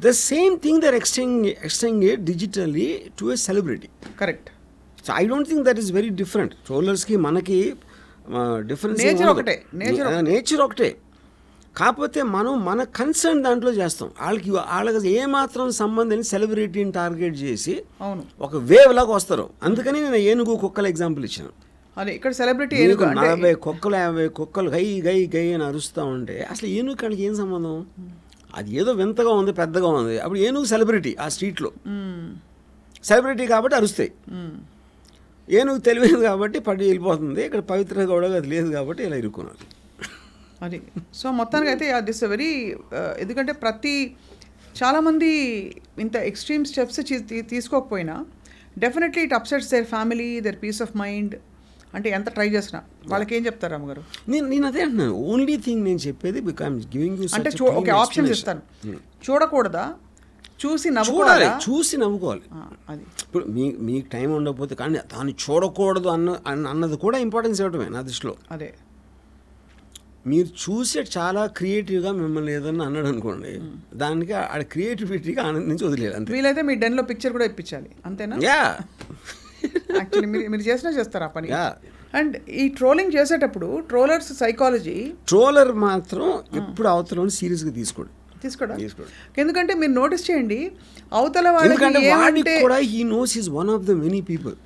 The same thing they are extending it digitally to a celebrity. Correct. So I don't think that is very different. ట్రోలర్స్కి మనకి డిఫరెన్స్ నేచర్ ఒకటే, కాకపోతే మనం మన కన్సర్న్ దాంట్లో చేస్తాం. వాళ్ళకి ఏమాత్రం సంబంధం సెలబ్రిటీని టార్గెట్ చేసి ఒక వేవ్ లాగా వస్తారు. అందుకని నేను ఏనుగు కుక్కల ఎగ్జాంపుల్ ఇచ్చాను. అదే ఇక్కడ సెలబ్రిటీ 40 కుక్కలు 50 కుక్కలు గై గై గై అని అరుస్తూ ఉంటే అసలు ఏనుగు కాడికి ఏం సంబంధం? అది ఏదో వింతగా ఉంది, పెద్దగా ఉంది. అప్పుడు ఏనుగు సెలబ్రిటీ, ఆ స్ట్రీట్లో సెలబ్రిటీ కాబట్టి అరుస్తాయి. ఏనుగు తెలియదు కాబట్టి పడి వెళ్ళిపోతుంది. ఇక్కడ పవిత్ర గౌడ అది లేదు కాబట్టి ఇలా ఇరుక్కున్నారు. అది సో మొత్తానికి అయితే దిస్ వెరీ, ఎందుకంటే చాలామంది ఇంత ఎక్స్ట్రీమ్ స్టెప్స్ తీసుకోకపోయినా definitely it upsets their family, their peace of mind. అంటే ఎంత ట్రై చేసినా వాళ్ళకి ఏం చెప్తారు అమ్మగారు? నేను అదే అంటున్నాను, ఓన్లీ థింగ్ నేను చెప్పేది గివింగ్ యూ అంటే ఓకే ఆప్షన్స్ ఇస్తాను. చూడకూడదా, చూసి నవ్వుకోవాలి. అది ఇప్పుడు మీకు టైం ఉండకపోతే కానీ దాన్ని చూడకూడదు అన్నది కూడా ఇంపార్టెన్స్ ఇవ్వటమే నా దృష్టిలో. అదే మీరు చూసే చాలా క్రియేటివ్గా మిమ్మల్ని ఏదన్నా అన్నాడు అనుకోండి, దానికి ఆ క్రియేటివిటీగా ఆనందించి వదిలేదు అంతే. వీలైతే మీ డెన్లో పిక్చర్ కూడా ఇప్పించాలి అంతేనా? యా, యాక్చువల్లీ మీరు చేసినా చేస్తారు ఆ పని. యా. అండ్ ఈ ట్రోలింగ్ చేసేటప్పుడు ట్రోలర్స్ సైకాలజీ, ట్రోలర్ మాత్రం ఎప్పుడు అవతల సీరియస్గా తీసుకోడు. ఎందుకంటే మీరు నోటీస్ చేయండి, అవతల ఎందుకంటే వాడికి వాళ్ళకి కూడా he knows is one of the many people.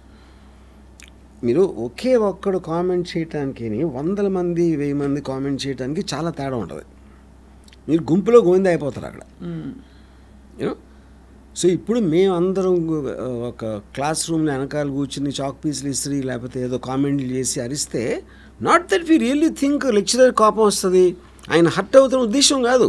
మీరు ఒకే ఒక్కడు కామెంట్ చేయటానికి 100 మంది 1000 మంది కామెంట్ చేయడానికి చాలా తేడా ఉంటుంది. మీరు గుంపులో గోవింద అయిపోతారు అక్కడ. యూనో, సో ఇప్పుడు మేమందరం ఒక క్లాస్ రూమ్లో వెనకాల కూర్చుని చాక్ పీసులు ఇస్త్రీ లేకపోతే ఏదో కామెంట్లు చేసి అరిస్తే, not that we really think lecturer కోపం వస్తుంది, ఆయన హర్ట్ అవుతున్న ఉద్దేశం కాదు.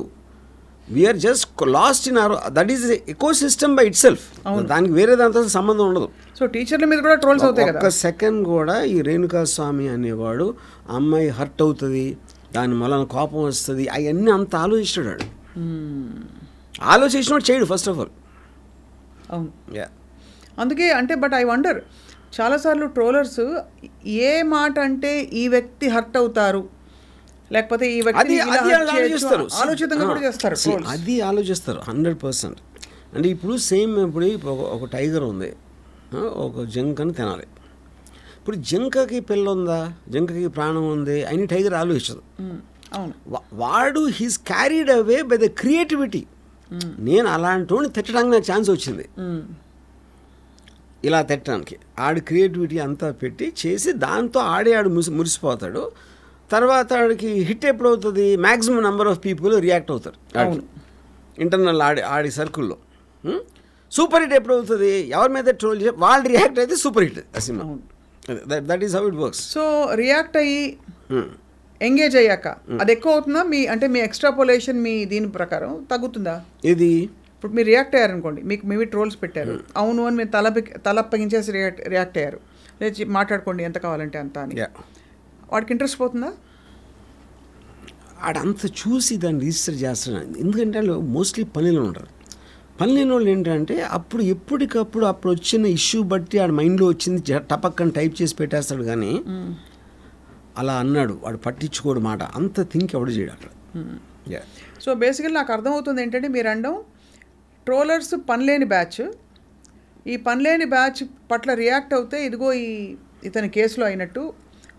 We're just lost in our, that is ecosystem by itself. దానికి వేరే దాంతో సంబంధం ఉండదు. సో టీచర్ల మీద కూడా ట్రోల్స్ అవుతాయి కదా. ఒక్క సెకండ్ కూడా ఈ రేణుకా స్వామి అనేవాడు అమ్మాయి హర్ట్ అవుతుంది, దాని వలన కోపం వస్తుంది, అవన్నీ అంత ఆలోచిస్తాడు. ఆలోచించినోడు చేయడు ఫస్ట్ ఆఫ్ ఆల్. అవును, అందుకే అంటే బట్ ఐ వండర్, చాలాసార్లు ట్రోలర్స్ ఏ మాట అంటే ఈ వ్యక్తి హర్ట్ అవుతారు, లేకపోతే ఈ వ్యక్తి ఆలోచితంగా కూడా చేస్తారు. అది ఆలోచిస్తారు 100%. అంటే ఇప్పుడు సేమ్, ఇప్పుడు ఒక టైగర్ ఉంది, ఒక జింకని తినాలి. ఇప్పుడు జింకకి పిల్ల ఉందా, జింకకి ప్రాణం ఉంది అని టైగర్ ఆలోచించదు. వాడు he's carried away by the creativity. నేను అలాంటి వాడిని తిట్టడానికి నాకు ఛాన్స్ వచ్చింది, ఇలా తిట్టడానికి. ఆడి క్రియేటివిటీ అంతా పెట్టి చేసి దాంతో ఆడు మురిసిపోతాడు. తర్వాత ఆడికి హిట్ ఎప్పుడు అవుతుంది, maximum number of people react అవుతారు ఇంటర్నల్ ఆడి సర్కిల్లో. సూపర్ హిట్ ఎప్పుడు అవుతుంది, ఎవరి మీద ట్రోల్ చేసి వాళ్ళు రియాక్ట్ అయితే super hit cinema. That is how it works. So react అయ్యి ఎంగేజ్ అయ్యాక అది ఎక్కువ అవుతుందా మీ, అంటే మీ ఎక్స్ట్రాపోలేషన్ మీ దీని ప్రకారం తగ్గుతుందా? ఇది ఇప్పుడు మీరు రియాక్ట్ అయ్యారనుకోండి, మీకు మేబీ ట్రోల్స్ పెట్టారు, అవును అని మీరు తలప్పగించేసి రియాక్ట్ అయ్యారు, లేచి మాట్లాడుకోండి ఎంత కావాలంటే అంత అని, వాడికి ఇంట్రెస్ట్ పోతుందా? ఆడంతా చూసి దాన్ని రిజిస్టర్ చేస్తున్నాడు. ఎందుకంటే వాళ్ళు మోస్ట్లీ పనిలో ఉంటారు. పని లేని వాళ్ళు ఏంటంటే అప్పుడు ఎప్పటికప్పుడు అప్పుడు వచ్చిన ఇష్యూ బట్టి ఆడ మైండ్లో వచ్చింది టపక్కని టైప్ చేసి పెట్టేస్తాడు. కానీ అలా అన్నాడు వాడు పట్టించుకోడు మాట, అంత థింక్ ఎవడు చేయడు అక్కడ. సో బేసికల్లీ నాకు అర్థమవుతుంది ఏంటంటే మీరు అనడం, ట్రోలర్స్ పనిలేని బ్యాచ్, ఈ పనిలేని బ్యాచ్ పట్ల రియాక్ట్ అవుతే ఇదిగో ఇతని కేసులో అయినట్టు,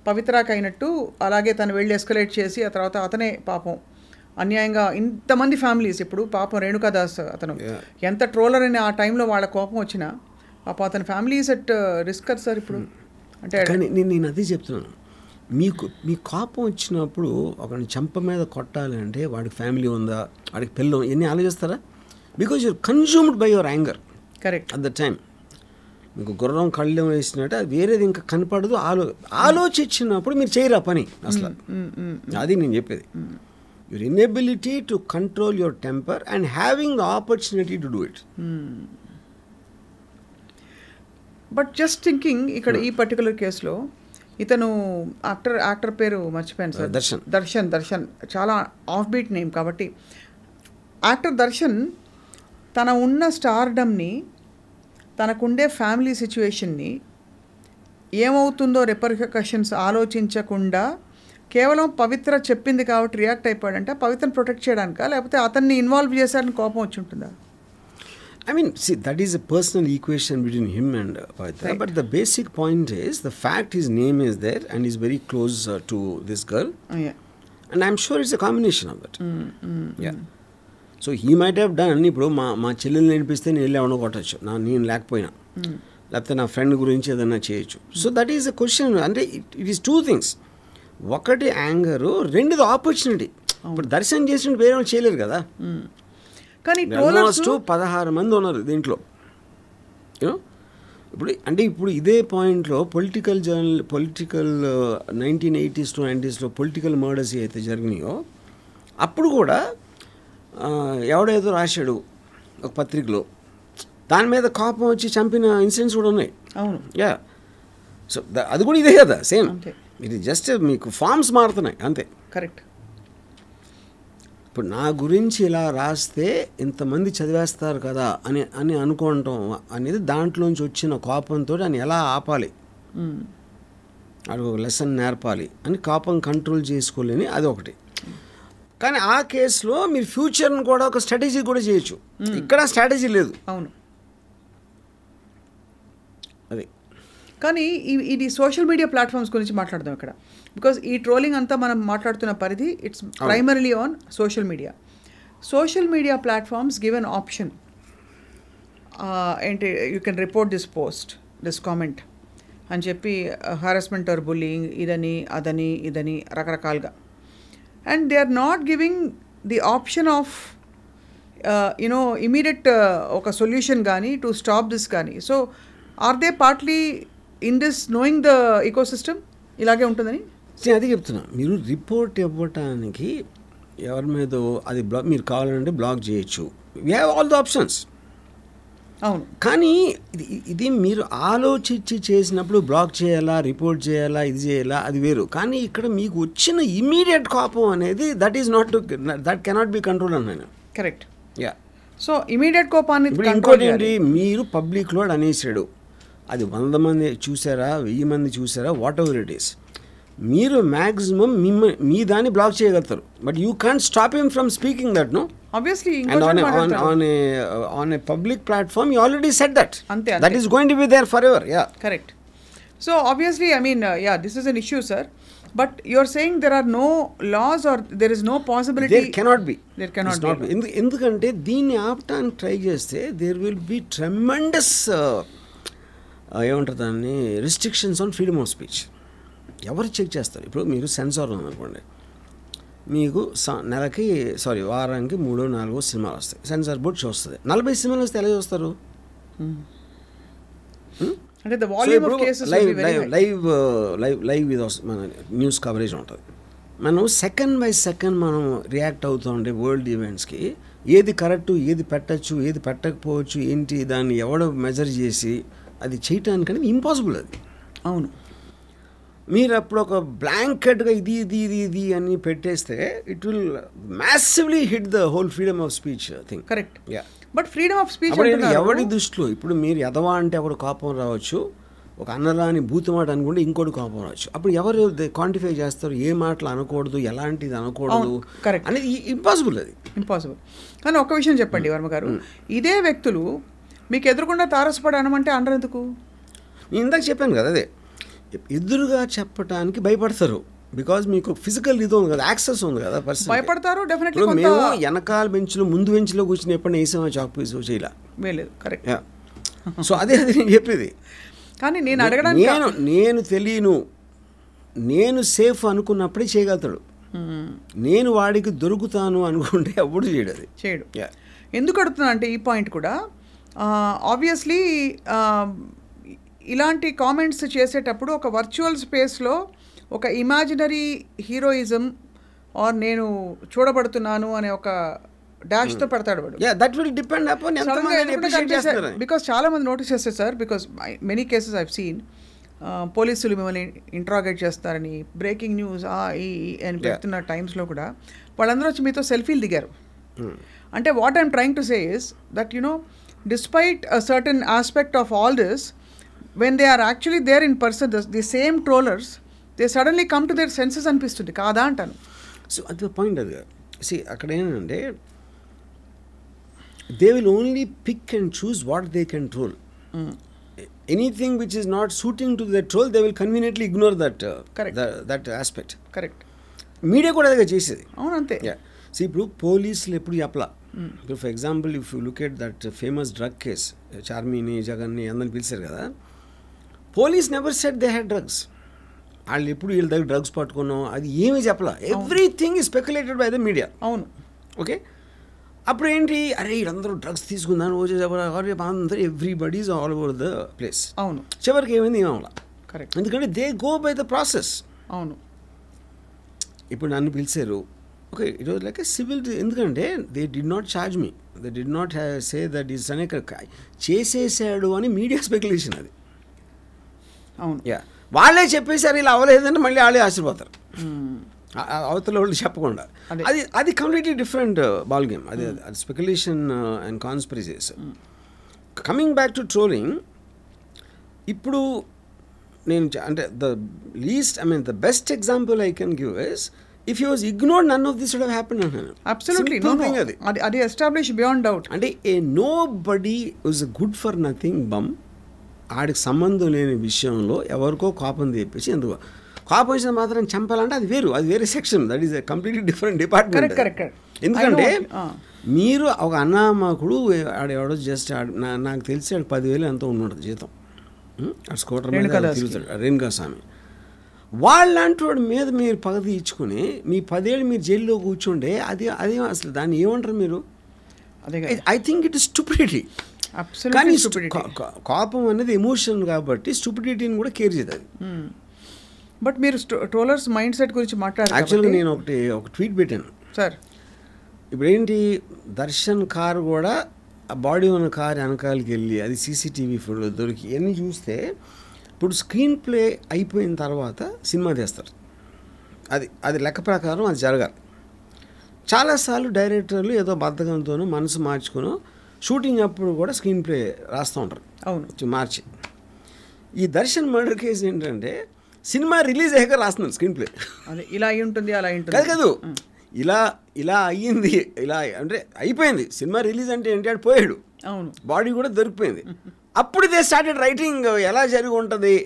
పవిత్రాకి అయినట్టు, అలాగే తను వెళ్ళి ఎస్కలేట్ చేసి ఆ తర్వాత అతనే పాపం అన్యాయంగా ఇంతమంది ఫ్యామిలీస్, ఇప్పుడు పాపం రేణుకాదాస్ అతను ఎంత ట్రోలర్ అని ఆ టైంలో వాళ్ళ కోపం వచ్చినా పాపం అతని ఫ్యామిలీస్ అట్ రిస్క్ కదా సార్ ఇప్పుడు. అంటే కానీ నేను అదే చెప్తున్నాను, మీ కోపం వచ్చినప్పుడు ఒకరిని చెంప మీద కొట్టాలి అంటే వాడికి ఫ్యామిలీ ఉందా, వాడికి పిల్లలు, ఇవన్నీ ఆలోచిస్తారా? Because you're consumed by your anger. Correct. At the time మీకు గుర్రం కళ్ళు వేసినట్టు అది వేరేది ఇంకా కనపడదు. ఆలోచించినప్పుడు మీరు చేయరా పని అసలు. అది నేను చెప్పేది. Your inability to control your temper and having the opportunity to do it. But just thinking, ఇక్కడ ఈ పర్టికులర్ కేసులో ఇతను యాక్టర్ పేరు మర్చిపోయాను సార్, దర్శన్ చాలా ఆఫ్ బీట్ నేమ్ కాబట్టి, యాక్టర్ దర్శన్ తన ఉన్న స్టార్డమ్ని, తనకుండే ఫ్యామిలీ సిచ్యువేషన్ని, ఏమవుతుందో రిపర్కషన్స్ ఆలోచించకుండా కేవలం పవిత్ర చెప్పింది కాబట్టి రియాక్ట్ అయిపోయాడంటే పవిత్రను ప్రొటెక్ట్ చేయడానికా, లేకపోతే అతన్ని ఇన్వాల్వ్ చేశారని కోపం వచ్చి ఉంటుందా? I mean, see, that is a personal equation between him and Pavitra. Right. But the basic point is, the fact his name is there and he's very close to this girl. Yeah. And I'm sure it's a combination of it. Yeah. So he might have done, ఇప్పుడు మా చెల్లెలు నేర్పిస్తే నేను వెళ్ళి ఎవరినో కొట్టచ్చు, నేను లేకపోయినా, లేకపోతే నా ఫ్రెండ్ గురించి ఏదైనా చేయొచ్చు. So that is a question. అంటే ఇట్ ఈస్ టూ థింగ్స్. ఒకటి యాంగరు, రెండుది ఆపర్చునిటీ. ఇప్పుడు దర్శనం చేసినట్టు వేరే వాళ్ళు చేయలేరు కదా. కానీ ఆల్మోస్ట్ 16 మంది ఉన్నారు దీంట్లో. యూనో, ఇప్పుడు ఇదే పాయింట్లో political 1980s to 90s political murders అయితే జరిగినాయో అప్పుడు కూడా ఎవడేదో రాశాడు ఒక పత్రికలో, దాని మీద కోపం వచ్చి చంపిన ఇన్సిడెంట్స్ కూడా ఉన్నాయి. అవును. యా. సో అది కూడా ఇదే కదా, సేమ్. ఇది జస్ట్ మీకు ఫార్మ్స్ మారుతున్నాయి అంతే. కరెక్ట్. ఇప్పుడు నా గురించి ఇలా రాస్తే ఇంతమంది చదివేస్తారు కదా అని అనుకోవటం అనేది దాంట్లోంచి వచ్చిన కోపంతో అని ఎలా ఆపాలి, అది ఒక లెసన్ నేర్పాలి అని కోపం కంట్రోల్ చేసుకోలేని అది ఒకటి. కానీ ఆ కేసులో మీరు ఫ్యూచర్ని కూడా ఒక స్ట్రాటజీ కూడా చేయొచ్చు. ఇక్కడ స్ట్రాటజీ లేదు. అవును. అది కానీ ఇది సోషల్ మీడియా ప్లాట్ఫామ్స్ గురించి మాట్లాడదాం ఇక్కడ. బికాజ్ ఈ ట్రోలింగ్ అంతా మనం మాట్లాడుతున్న పరిధి it's primarily on social media. Social media platforms give an option, ఏంటి, you can report this post, this comment అని చెప్పి హారాస్మెంట్ ఆర్ బుల్లింగ్, ఇదని ఇదని రకరకాలుగా. And they are not giving the option of immediate ఒక సొల్యూషన్ కానీ to stop this కానీ. So are they partly in this knowing the eco system ఇలాగే ఉంటుందని? అది చెప్తున్నా. మీరు రిపోర్ట్ ఇవ్వటానికి ఎవరి మీద అది మీరు కావాలంటే బ్లాక్ చేయొచ్చు. We have all the options. అవును. కానీ ఇది మీరు ఆలోచించి చేసినప్పుడు బ్లాక్ చేయాలా, రిపోర్ట్ చేయాలా, ఇది చేయాలా, అది వేరు. కానీ ఇక్కడ మీకు వచ్చిన ఇమీడియట్ కోపం అనేది దట్ కెనాట్ బి కంట్రోల్ అన్నాను. కరెక్ట్. యా. సో ఇమీడియట్ కోపాన్ని ఇంకోటి ఏంటి, మీరు పబ్లిక్లో అనేసాడు, అది 100 మంది చూసారా, 1000 మంది చూసారా, వాట్ ఎవర్ ఇట్ ఈస్, మీరు మ్యాక్సిమం మీ దాన్ని బ్లాక్ చేయగలుగుతారు. But you can't stop him from speaking that, no. Obviously, and on a public platform, you already said that. Ante. That is going to be there forever. Yeah. Correct. So obviously, I mean, this is an issue, sir. But you're saying there are no laws or there is no possibility. There cannot be. There cannot be. ఎందుకంటే దీన్ని ఆపటానికి try చేస్తే there will be tremendous ఏమంటారు దాన్ని, restrictions on freedom of speech. ఎవరు check చేస్తారు? ఇప్పుడు మీరు censor ఉందనుకోండి, మీకు వారానికి 3-4 సినిమాలు వస్తాయి, సెన్సార్ బోర్డ్ చూస్తుంది. 40 సినిమాలు వస్తే ఎలా చూస్తారు? అంటే the volume of cases live ఇది మన న్యూస్ కవరేజ్ ఉంటుంది. మనం సెకండ్ బై సెకండ్ మనం రియాక్ట్ అవుతూ ఉంటే వరల్డ్ ఈవెంట్స్కి ఏది కరెక్టు, ఏది పెట్టచ్చు, ఏది పెట్టకపోవచ్చు, ఏంటి దాన్ని ఎవడో మెజర్ చేసి అది చేయటానికని ఇంపాసిబుల్ అది. అవును. మీరు అప్పుడు ఒక బ్లాంకెట్గా ఇది అని పెట్టేస్తే it will massively hit the whole freedom of speech thing. Correct. Yeah. But freedom of speech ఎవరి దృష్టిలో ఇప్పుడు మీరు ఎదవా అంటే ఎవరు కోపం రావచ్చు, ఒక అన్నరాని బూతుమాట అనుకుంటే ఇంకోటి కోపం రావచ్చు. అప్పుడు ఎవరు క్వాంటిఫై చేస్తారు, ఏ మాటలు అనకూడదు, ఎలాంటిది అనకూడదు అనేది ఇంపాసిబుల్. అది ఇంపాసిబుల్. కానీ ఒక విషయం చెప్పండి వర్మ గారు, ఇదే వ్యక్తులు మీకు ఎదురుకుండా తారసపడి అనమంటే అనరు ఎందుకు? నేను ఇందాక చెప్పాను కదా, అదే ఎదురుగా చెప్పడానికి భయపడతారు. బికాజ్ మీకు ఫిజికల్ ఇది ఉంది కదా, యాక్సెస్ ఉంది కదా, పర్సన్ భయపడతారు. డెఫినెట్లీ. మేము వెనకాల బెంచ్లో ముందు బెంచ్లో కూర్చుని ఎప్పుడు వేసామా చాక్ పీస్ చేయలే. కరెక్ట్. సో అదే నేను చెప్పేది. కానీ నేను అడగడానికి నేను తెలియను, నేను సేఫ్ అనుకున్నప్పుడే చేయగలుగుతాడు. నేను వాడికి దొరుకుతాను అనుకుంటే అప్పుడు చేయడు. ఎందుకు అడుగుతున్నా అంటే ఈ పాయింట్ కూడా ఆబ్వియస్లీ ఇలాంటి కామెంట్స్ చేసేటప్పుడు ఒక వర్చువల్ స్పేస్లో ఒక ఇమాజినరీ హీరోయిజం ఆర్ నేను చూడబడుతున్నాను అనే ఒక డాష్తో పెడతాడు వాడు. దట్ విల్ డిపెండ్ అపాన్ ఎంతమంది అప్రిషియేట్ చేస్తారు. బికాస్ చాలామంది నోటీస్ చేస్తారు sir, because many cases I've seen పోలీసులు మిమ్మల్ని ఇంట్రాగేట్ చేస్తారని, బ్రేకింగ్ న్యూస్ అని పెడుతున్న టైమ్స్లో కూడా వాళ్ళందరూ వచ్చి మీతో సెల్ఫీలు దిగారు. అంటే what I'm trying to say is that despite a certain aspect of all this, when they are actually there in person, the same trollers, they suddenly come to their senses అనిపిస్తుంది కాదా అంటాను. సో అది point. అది అక్కడ ఏంటంటే they will only pick and choose what they can troll. Anything which is not suiting to the troll they will conveniently ignore that aspect. Correct. Media కూడా అదే చేసేది. అవును, అంతే. ఇప్పుడు పోలీసులు ఎప్పుడు చెప్పలా. ఇప్పుడు for example if you look at that famous drug case, చార్మిని, జగన్ని అందరిని పిలిచారు కదా, police never said they had drugs. వాళ్ళు ఎప్పుడు వీళ్ళ దగ్గర డ్రగ్స్ పట్టుకున్నాం అది ఏమీ చెప్పలా. Everything is speculated by the media. అవును. ఓకే. అప్పుడు ఏంటి, అరే వీళ్ళందరూ డ్రగ్స్ తీసుకుందాను అందరూ everybody is all over the place. అవును. చివరికి ఏమైంది ఏమవలా. కరెక్ట్. ఎందుకంటే they go by the process. అవును. ఇప్పుడు నన్ను పిలిచారు, okay, it was like a civil. ఎందుకంటే they did not charge me, they did not say that is అనే చేసేసాడు అని మీడియా స్పెక్యులేషన్ అది. అవును. వాళ్ళే చెప్పేసారు ఇలా అవ్వలేదంటే మళ్ళీ వాళ్ళే ఆశీర్పోతారు అవతల వాళ్ళు చెప్పకుండా. అది కంప్లీట్లీ డిఫరెంట్ బాల్ గేమ్. అది speculation and conspiracies. Coming back to trolling, ఇప్పుడు నేను అంటే the best example I can give is if you was ignored none of this would have happen అన్నాను. అబ్సల్యూట్లీ అది ఎస్టాబ్లిష్ బియాండ్ డౌట్. అంటే a nobody was good for nothing bum. ఆడికి సంబంధం లేని విషయంలో ఎవరికో కోపం తెప్పించి ఎందుకు కోపం వచ్చిన మాత్రం చంపాలంటే అది వేరు, అది వేరే section, that is a completely different department. ఎందుకంటే మీరు ఒక అన్నామకుడు ఆడెవడో జస్ట్ నాకు తెలిసి ఆడు 10,000 ఎంతో ఉన్నాడు జీతం, ఆడు స్కూటర్ మీద తిరుగుతాడు, రేణుకా స్వామి. వాళ్ళంటి వాడి మీద మీరు పగ తీర్చుకుని మీ 10 ఏళ్ళు మీరు జైల్లో కూర్చుంటే అది అసలు దాన్ని ఏమంటారు మీరు? I think it is stupidity. కానీ కోపం అనేది ఎమోషన్ కాబట్టి స్టూపిడిటీని కూడా కేర్ చేస్తుంది. బట్ మీరు ట్రోలర్స్ మైండ్ సెట్ గురించి మాట్లాడారు. యాక్చువల్గా నేను ఒక ట్వీట్ పెట్టాను సార్. ఇప్పుడు ఏంటి, దర్శన్ కారు కూడా ఆ బాడీ ఉన్న కారు వెనకాలకి వెళ్ళి అది సీసీటీవీ ఫోటో దొరికి ఇవన్నీ చూస్తే ఇప్పుడు స్క్రీన్ ప్లే అయిపోయిన తర్వాత సినిమా తీస్తారు, అది లెక్క ప్రకారం అది జరగాలి. చాలాసార్లు డైరెక్టర్లు ఏదో బద్ధకంతోనూ మనసు మార్చుకునో షూటింగ్ అప్పుడు కూడా స్క్రీన్ ప్లే రాస్తూ ఉంటారు. అవును, మార్చి. ఈ దర్శన్ మర్డర్ కేసు ఏంటంటే సినిమా రిలీజ్ అయ్యాక రాస్తున్నారు స్క్రీన్ ప్లే. అదే ఇలా అయి ఉంటుంది, అలా ఉంటుంది కాదు, ఇలా అయ్యింది, ఇలా అంటే అయిపోయింది. సినిమా రిలీజ్ అంటే ఏంటి, పోయాడు, అవును, బాడీ కూడా దొరికిపోయింది. అప్పుడు దే స్టార్టెడ్ రైటింగ్ ఎలా జరిగి ఉంటుంది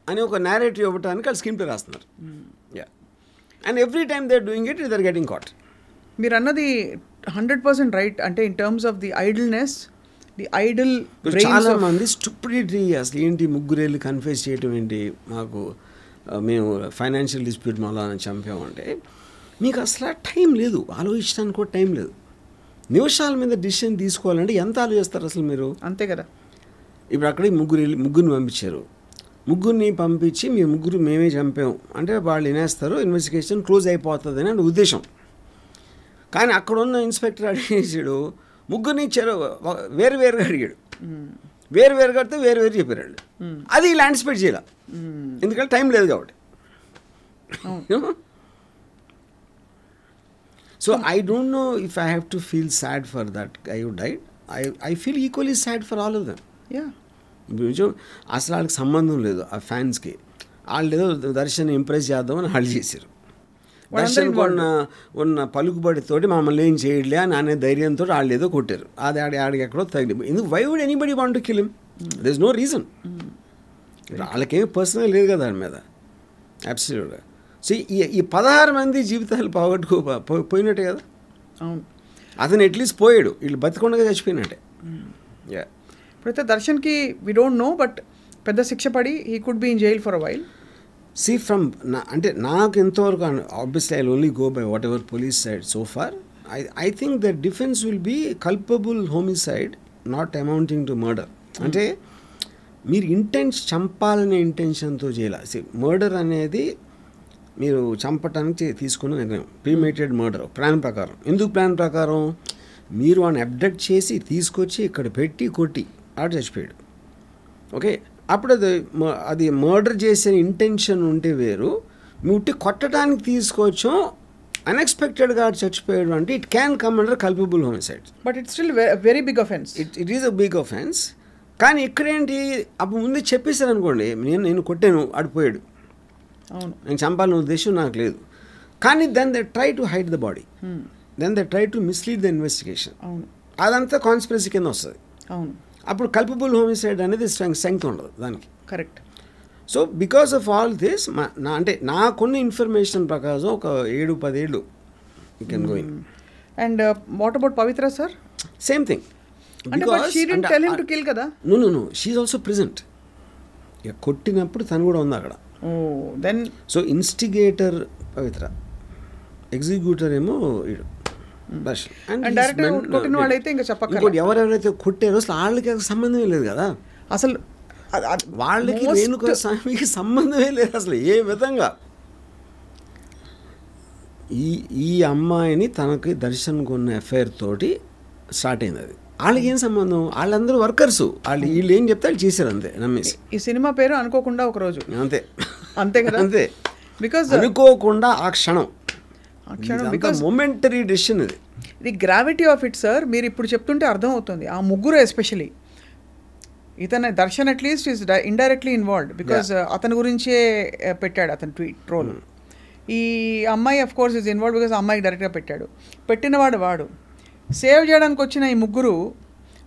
అని ఒక నేరేటివ్ ఇవ్వడానికి వాళ్ళు స్క్రీన్ ప్లే రాస్తున్నారు. And every time they are doing it, they are getting caught. మీరు అన్నది 100% రైట్. అంటే in terms of the idleness, the idle చాలా మంది స్టూపిడిటీ. అసలు ఏంటి ముగ్గురేళ్ళు కన్ఫ్యూజ్ చేయటం ఏంటి, మాకు మేము ఫైనాన్షియల్ డిస్ప్యూట్ మళ్ళా చంపామంటే మీకు అసలు టైం లేదు, ఆలోచించడానికి కూడా టైం లేదు. నిమిషాల మీద డిసిషన్ తీసుకోవాలంటే ఎంత ఆలోచిస్తారు అసలు మీరు? అంతే కదా. ఇప్పుడు అక్కడికి ముగ్గురిని పంపించారు, ముగ్గురిని పంపించి మీ ముగ్గురు మేమే చంపాం అంటే వాళ్ళు వినేస్తారు, ఇన్వెస్టిగేషన్ క్లోజ్ అయిపోతుంది అని ఉద్దేశం. కానీ అక్కడ ఉన్న ఇన్స్పెక్టర్ అడిగేసాడు, ముగ్గురిని వేరువేరుగా అడిగాడు, వేరువేరుగా అడితే వేరువేరు చెప్పారు వాళ్ళు. అది ఇలా యాంటిసిపేట్ చేయాలి, ఎందుకంటే టైం లేదు కాబట్టి. So I don't no if I have to feel sad for that guy who died. I feel equally sad for all of them. అసలు వాళ్ళకి సంబంధం లేదు ఆ ఫ్యాన్స్కి. వాళ్ళు ఏదో దర్శన్ ఇంప్రెస్ చేద్దామని వాళ్ళు చేశారు. దర్శన్ ఉన్న పలుకుబడితోటి మమ్మల్ని ఏం చేయట్లే అని అనే ధైర్యంతో వాళ్ళు ఏదో కొట్టారు. అది ఆడికి ఎక్కడో తగిలి. ఎందుకు why would anybody want to kill him? There is no reason. వాళ్ళకేం పర్సనల్ లేదు కదా దాని మీద. అబ్సల్యూట్గా. సో ఈ 16 మంది జీవితాలు పోయినట్టే కదా. అవును, అతను అట్లీస్ట్ పోయాడు, వీళ్ళు బతికొండగా చచ్చిపోయినట్టే. ఇప్పుడైతే దర్శన్కి వి డోంట్ నో, బట్ పెద్ద శిక్ష పడి he could be in jail for a while. See అంటే నాకు ఎంతవరకు, obviously I'll only go by whatever police said so far. I think the defense will be culpable homicide not amounting to murder. అంటే మీరు చంపాలనే ఇంటెన్షన్తో చేయాలి. Murder అనేది మీరు చంపటానికి తీసుకున్న నిర్ణయం, ప్రీమేటెడ్ మర్డర్ ప్లాన్ ప్రకారం. ఎందుకు ప్లాన్ ప్రకారం? మీరు వాడిని అబ్డక్ట్ చేసి తీసుకొచ్చి ఇక్కడ పెట్టి కొట్టి ఆడ చచ్చిపోయాడు. ఓకే, అప్పుడు అది మర్డర్ చేసే ఇంటెన్షన్ ఉంటే వేరు. ముట్టి కొట్టడానికి తీసుకోవచ్చు, అన్ఎక్స్పెక్టెడ్గా చచ్చిపోయాడు అంటే it can come under culpable homicide. But it's still very big offence. It is a big offence. కానీ ఇక్కడేంటి, అప్పుడు ముందే చెప్పేశారు అనుకోండి, నేను కొట్టాను ఆడిపోయాడు, అవును, నేను చంపాలనే ఉద్దేశం నాకు లేదు. కానీ then they try to hide the body, then they try to mislead the investigation. అవును, అదంతా కాన్స్పిరసీ కింద వస్తుంది. అవును, అప్పుడు కల్పబుల్ హోమిసైడ్ అనేది స్ట్రెంగ్త్ ఉండదు దానికి. Correct. So because of all this అంటే నాకున్న ఇన్ఫర్మేషన్ ప్రకారం ఒక 7-10 ఏళ్ళు you can going. And what about Pavithra sir? Same thing. No she also present. ఇక కొట్టినప్పుడు తను కూడా ఉంది అక్కడ. Then so instigator Pavithra, executor ఏమో వీడు దర్శన్. ఇంకోటి ఎవరెవరైతే కొట్టారో అసలు వాళ్ళకి సంబంధమే లేదు కదా. అసలు వాళ్ళకి రేణుకా స్వామికి సంబంధమే లేదు అసలు ఏ విధంగా. ఈ అమ్మాయిని తనకి దర్శన్ కొన్న ఎఫ్ఐఆర్ తోటి స్టార్ట్ అయింది. అది వాళ్ళకి ఏం సంబంధం? వాళ్ళందరూ వర్కర్స్, వీళ్ళు ఏం చెప్తే వాళ్ళు చేశారు అంతే నమ్మేసి. ఈ సినిమా పేరు అనుకోకుండా ఒక రోజు అంతే అంతే కదా. అంతే, బికాజ్ అనుకోకుండా ఆ క్షణం బికాజ్ మొమెంటరీ డెసిషన్. ఇది గ్రావిటీ ఆఫ్ ఇట్ సార్. మీరు ఇప్పుడు చెప్తుంటే అర్థం అవుతుంది. ఆ ముగ్గురు ఎస్పెషలీ ఇతను Darshan at least is indirectly involved because అతని గురించే పెట్టాడు అతను ట్రోల్. ఈ అమ్మాయి of course is involve because అమ్మాయికి డైరెక్ట్గా పెట్టాడు. పెట్టినవాడు వాడు. సేవ్ చేయడానికి వచ్చిన ఈ ముగ్గురు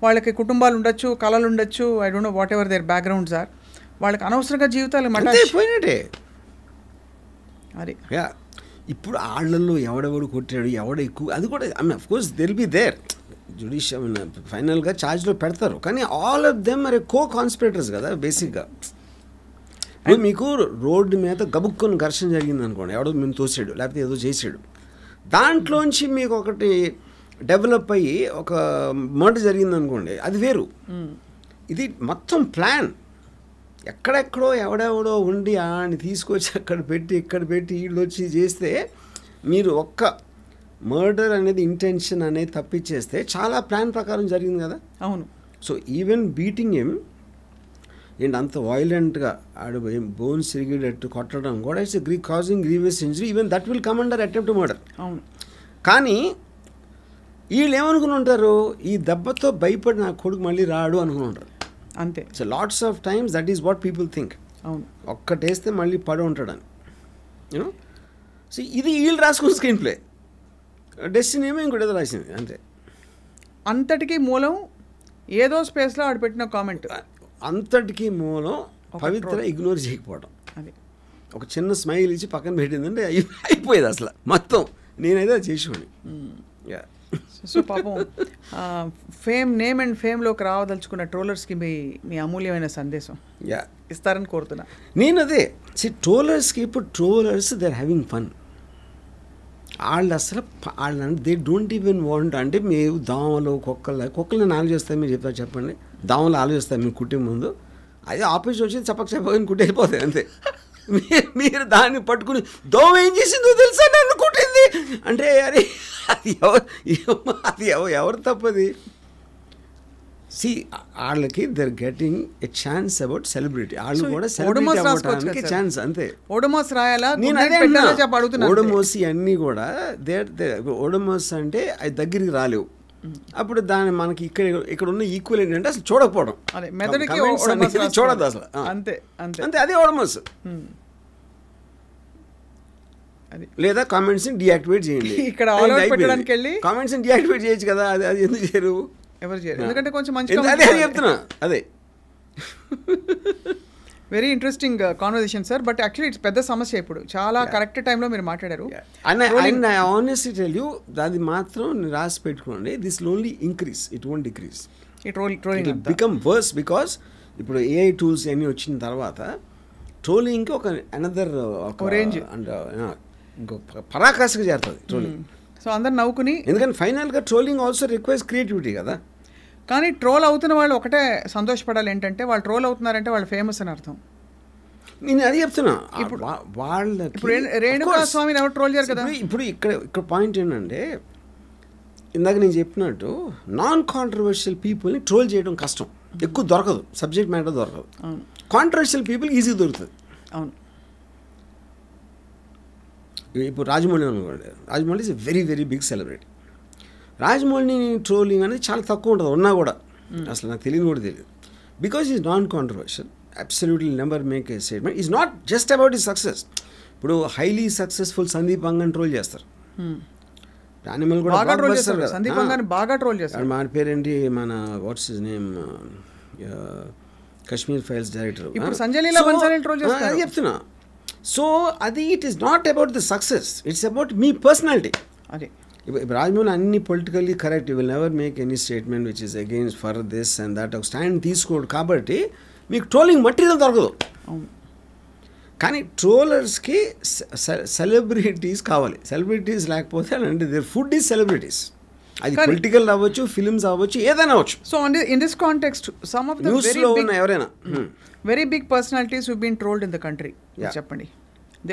వాళ్ళకి కుటుంబాలు ఉండొచ్చు, కళలు ఉండొచ్చు, I don't know whatever their backgrounds are, వాళ్ళకి అనవసరంగా జీవితాలు పోయినట్టే. అది ఇప్పుడు ఆళ్ళల్లో ఎవడెవడు కొట్టాడు, ఎవడ ఎక్కువ, అది కూడా I mean of course they'll be there judicial ఫైనల్గా ఛార్జ్లో పెడతారు, కానీ ఆల్ ఆఫ్ దెమ్ మరి కో కాన్స్పిరేటర్స్ కదా బేసిక్గా. మీకు రోడ్డు మీద గబుక్కొని ఘర్షణ జరిగింది అనుకోండి, ఎవడో మేము తోసాడు లేకపోతే ఏదో చేసాడు, దాంట్లోంచి మీకు ఒకటి డెవలప్ అయ్యి ఒక మర్డర్ జరిగింది అనుకోండి, అది వేరు. ఇది మొత్తం ప్లాన్, ఎక్కడెక్కడో ఎవడెవడో ఉండి ఆని తీసుకొచ్చి అక్కడ పెట్టి ఇక్కడ పెట్టి వీళ్ళు వచ్చి చేస్తే, మీరు ఒక్క మర్డర్ అనేది ఇంటెన్షన్ అనేది తప్పించేస్తే చాలా ప్లాన్ ప్రకారం జరిగింది కదా. అవును. సో ఈవెన్ బీటింగ్ హిమ్ ఏంటి అంత వైలెంట్గా ఆడు బోన్స్ సిరిగేటట్టు కొట్టడం కూడా it's causing grievous injury, even that will come under attempt murder. అవును. కానీ వీళ్ళు ఏమనుకుని ఉంటారు, ఈ దెబ్బతో భయపడి నా కొడుకు మళ్ళీ రాడు అనుకుని ఉంటారు అంతే. So lots of times that is what people think. అవును. ఒక్కటేస్తే మళ్ళీ పడి ఉంటాడని, యూనో. సో ఇది వీళ్ళు రాసుకున్న స్క్రీన్ ప్లే, డెస్టినీ ఏమో ఇంకోటి ఏదో రాసింది అంతే. అంతటికీ మూలం ఏదో స్పేస్లో ఆడు పెట్టిన కామెంట్, అంతటికీ మూలం పవిత్ర ఇగ్నోర్ చేయకపోవడం. అది ఒక చిన్న స్మైల్ ఇచ్చి పక్కన పెట్టిందంటే అయిపోయేది అసలు మొత్తం. నేనైతే అది చేసేవాడిని. సో పాపం ఫేమ్, నేమ్ అండ్ ఫేమ్లోకి రావదలుచుకున్న ట్రోలర్స్కి మీ అమూల్యమైన సందేశం ఇస్తారని కోరుతున్నా. నేను అదే ట్రోలర్స్కి, ఇప్పుడు trollers they are having fun. వాళ్ళు అసలు వాళ్ళని దే డోంట్ ఈవెన్ వాంట్, అంటే మేము దోమలు కుక్కలు నేను ఆలోచిస్తాను, మీరు చెప్తారు చెప్పండి, దోమలు ఆలోచిస్తాను మీరు కుట్టే ముందు, అదే ఆపరేషన్ వచ్చి చెప్పని కుట్టి వెళ్ళిపోతాయి అంతే. మీరు దాన్ని పట్టుకుని దోమ ఏం చేసిందో తెలుసా నన్ను కుట్టింది అంటే, అరే అది ఎవరు తప్పది. సి వాళ్ళకి they're getting a chance about celebrity, వాళ్ళు కూడా సెలబ్రిటీ అవ్వడానికి ఛాన్స్ అంతే. ఓడమోస్ రాయాలా, ఓడమోస్ అన్నీ కూడా ఓడమోస్ అంటే అది దగ్గరికి రాలేవు. అప్పుడు దాన్ని మనకి ఇక్కడ ఉన్న ఈక్వల్ ఏంటంటే అసలు చూడకపోవడం, చూడదు అసలు అంతే అంతే అంతే, అదే ఓడమోస్. లేదా కామెంట్స్ డియాక్టివేట్ చేయండి, ఇక్కడ కామెంట్స్ డియాక్టివేట్ చేయొచ్చు కదా, అది ఎందుకు చేయరు, ఎవరు చేయరు, ఎందుకంటే కొంచెం మంచి అదే చెప్తున్నా. అదే very interesting conversation sir, but actually it's పెద్ద సమస్య. ఇప్పుడు చాలా కరెక్ట్ టైంలో మీరు మాట్లాడారు. And I honestly tell you, అది మాత్రం రాసి పెట్టుకోండి, this will only increase, it won't decrease. Trolling become worse because ఇప్పుడు ఏఐ టూల్స్ అన్నీ వచ్చిన తర్వాత ట్రోలింగ్కి ఒక అనదర్ రేంజ్ అండ్ ఇంకొక పరాకాష్ఠగా చేరుతుంది ట్రోలింగ్. సో అందరు నవ్వుకుని, ఎందుకంటే ఫైనల్గా ట్రోలింగ్ ఆల్సో రిక్వైర్స్ క్రియేటివిటీ కదా. కానీ ట్రోల్ అవుతున్న వాళ్ళు ఒకటే సంతోషపడాలి, ఏంటంటే వాళ్ళు ట్రోల్ అవుతున్నారంటే వాళ్ళు ఫేమస్ అని అర్థం. నేను అది చెప్తున్నా. ఇప్పుడు వాళ్ళకి ఇప్పుడు రేణుకా స్వామిని ఎవరు ట్రోల్ చేయరు కదా. ఇప్పుడు ఇక్కడ పాయింట్ ఏంటంటే, ఇందాక నేను చెప్పినట్టు నాన్ కాంట్రవర్షియల్ పీపుల్ని ట్రోల్ చేయడం కష్టం, ఎక్కువ దొరకదు, సబ్జెక్ట్ మ్యాటర్ దొరకదు. కాంట్రవర్షియల్ పీపుల్ ఈజీ దొరుకుతుంది. అవును. ఇప్పుడు రాజమౌళి అనుకోండి, Rajamouli is a very very big celebrity. రాజమౌళిని ట్రోలింగ్ అనేది చాలా తక్కువ ఉంటుంది, ఉన్నా కూడా అసలు నాకు తెలియని కూడా తెలియదు, because is non controversial, absolutely never make a statement, is not just about ఈ సక్సెస్. ఇప్పుడు హైలీ సక్సెస్ఫుల్ సందీప్ అంగన్ ట్రోల్ చేస్తారు, యానిమల్ కూడా బాగా ట్రోల్ చేస్తారు, సందీప్ అంగన్ బాగా ట్రోల్ చేస్తారు. మన పేరేంటి, మన what's his name, Kashmir files director, ఇప్పుడు సంజయ్ లీలా బన్సాలీని ట్రోల్ చేస్తారు. అది చెప్తున్నా. సో అది it is not about the success, it's about me personality. అది ఇప్పుడు రాజమౌళి అన్ని politically correct, you will never make any statement which is against for this and that, ఒక stand తీసుకోడు, కాబట్టి మీకు ట్రోలింగ్ మటీరియల్ దొరకదు. కానీ ట్రోలర్స్కి సెలబ్రిటీస్ కావాలి, సెలబ్రిటీస్ లేకపోతే అంటే దేర్ ఫుడ్ ఈజ్ సెలబ్రిటీస్, అది పొలిటికల్ అవ్వచ్చు, ఫిల్మ్స్ అవ్వచ్చు, ఏదైనా అవ్వచ్చు. So in this context some of the న్యూస్లో ఉన్న ఎవరైనా very big personalities who been trolled in the country, చెప్పండి,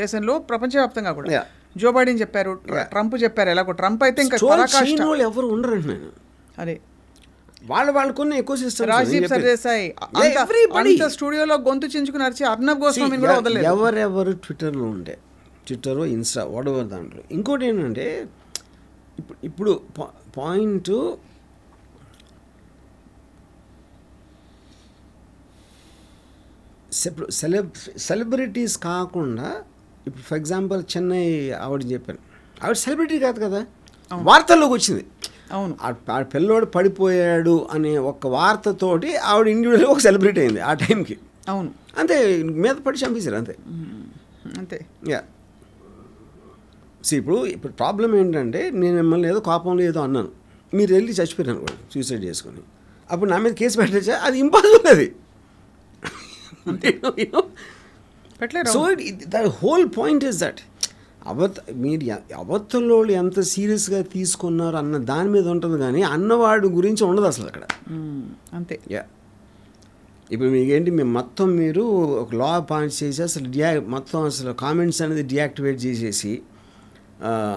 దేశంలో ప్రపంచవ్యాప్తంగా కూడా. జో బైడెన్ చెప్పారు, ట్రంప్ చెప్పారు, ఎలాగో ట్రంప్ అయితే ఇంకా ఎవరు ఉండరండి. నేను అదే వాళ్ళకున్న ఎక్కువ సిస్టమ్, రాజీవ్ సర్దేశాయ్ అంత స్టూడియోలో గొంతు చించుకుని అరిచి అర్నబ్ గోస్వామిని కూడా వదలలేదు. ఎవరెవరు ట్విట్టర్లో ఉండే, ట్విట్టర్, ఇన్స్టా, వాట్ ఎవర్ దాంట్లో. ఇంకోటి ఏంటంటే, ఇప్పుడు పాయింట్ సెలబ్రిటీస్ కాకుండా ఇప్పుడు ఫర్ ఎగ్జాంపుల్ చెన్నై ఆవిడని చెప్పాను, ఆవిడ సెలబ్రిటీ కాదు కదా, వార్తల్లోకి వచ్చింది. అవును, ఆ పిల్లోడు పడిపోయాడు అనే ఒక వార్తతోటి ఆవిడ ఇండివిజువల్గా ఒక సెలబ్రిటీ అయింది ఆ టైంకి. అవును, అంతే, మీద పడి చంపేశారు అంతే. అంతే. యా, ఇప్పుడు ప్రాబ్లం ఏంటంటే నేను మిమ్మల్ని ఏదో కోపంలో ఏదో అన్నాను, మీరు వెళ్ళి చచ్చిపోయారు అనుకోండి సూసైడ్ చేసుకొని, అప్పుడు నా మీద కేసు పెట్టచ్చా? అది ఇంపాసిబుల్ అది. So the whole point is that మీరు అవతల ఎంత సీరియస్గా తీసుకున్నారు అన్న దాని మీద ఉంటుంది, కానీ అన్నవాడు గురించి ఉండదు అసలు అక్కడ. అంతే. యా, ఇప్పుడు మీకేంటి, మేము మొత్తం మీరు ఒక లా పాయింట్స్ చేసి అసలు మొత్తం అసలు కామెంట్స్ అనేది డియాక్టివేట్ చేసేసి,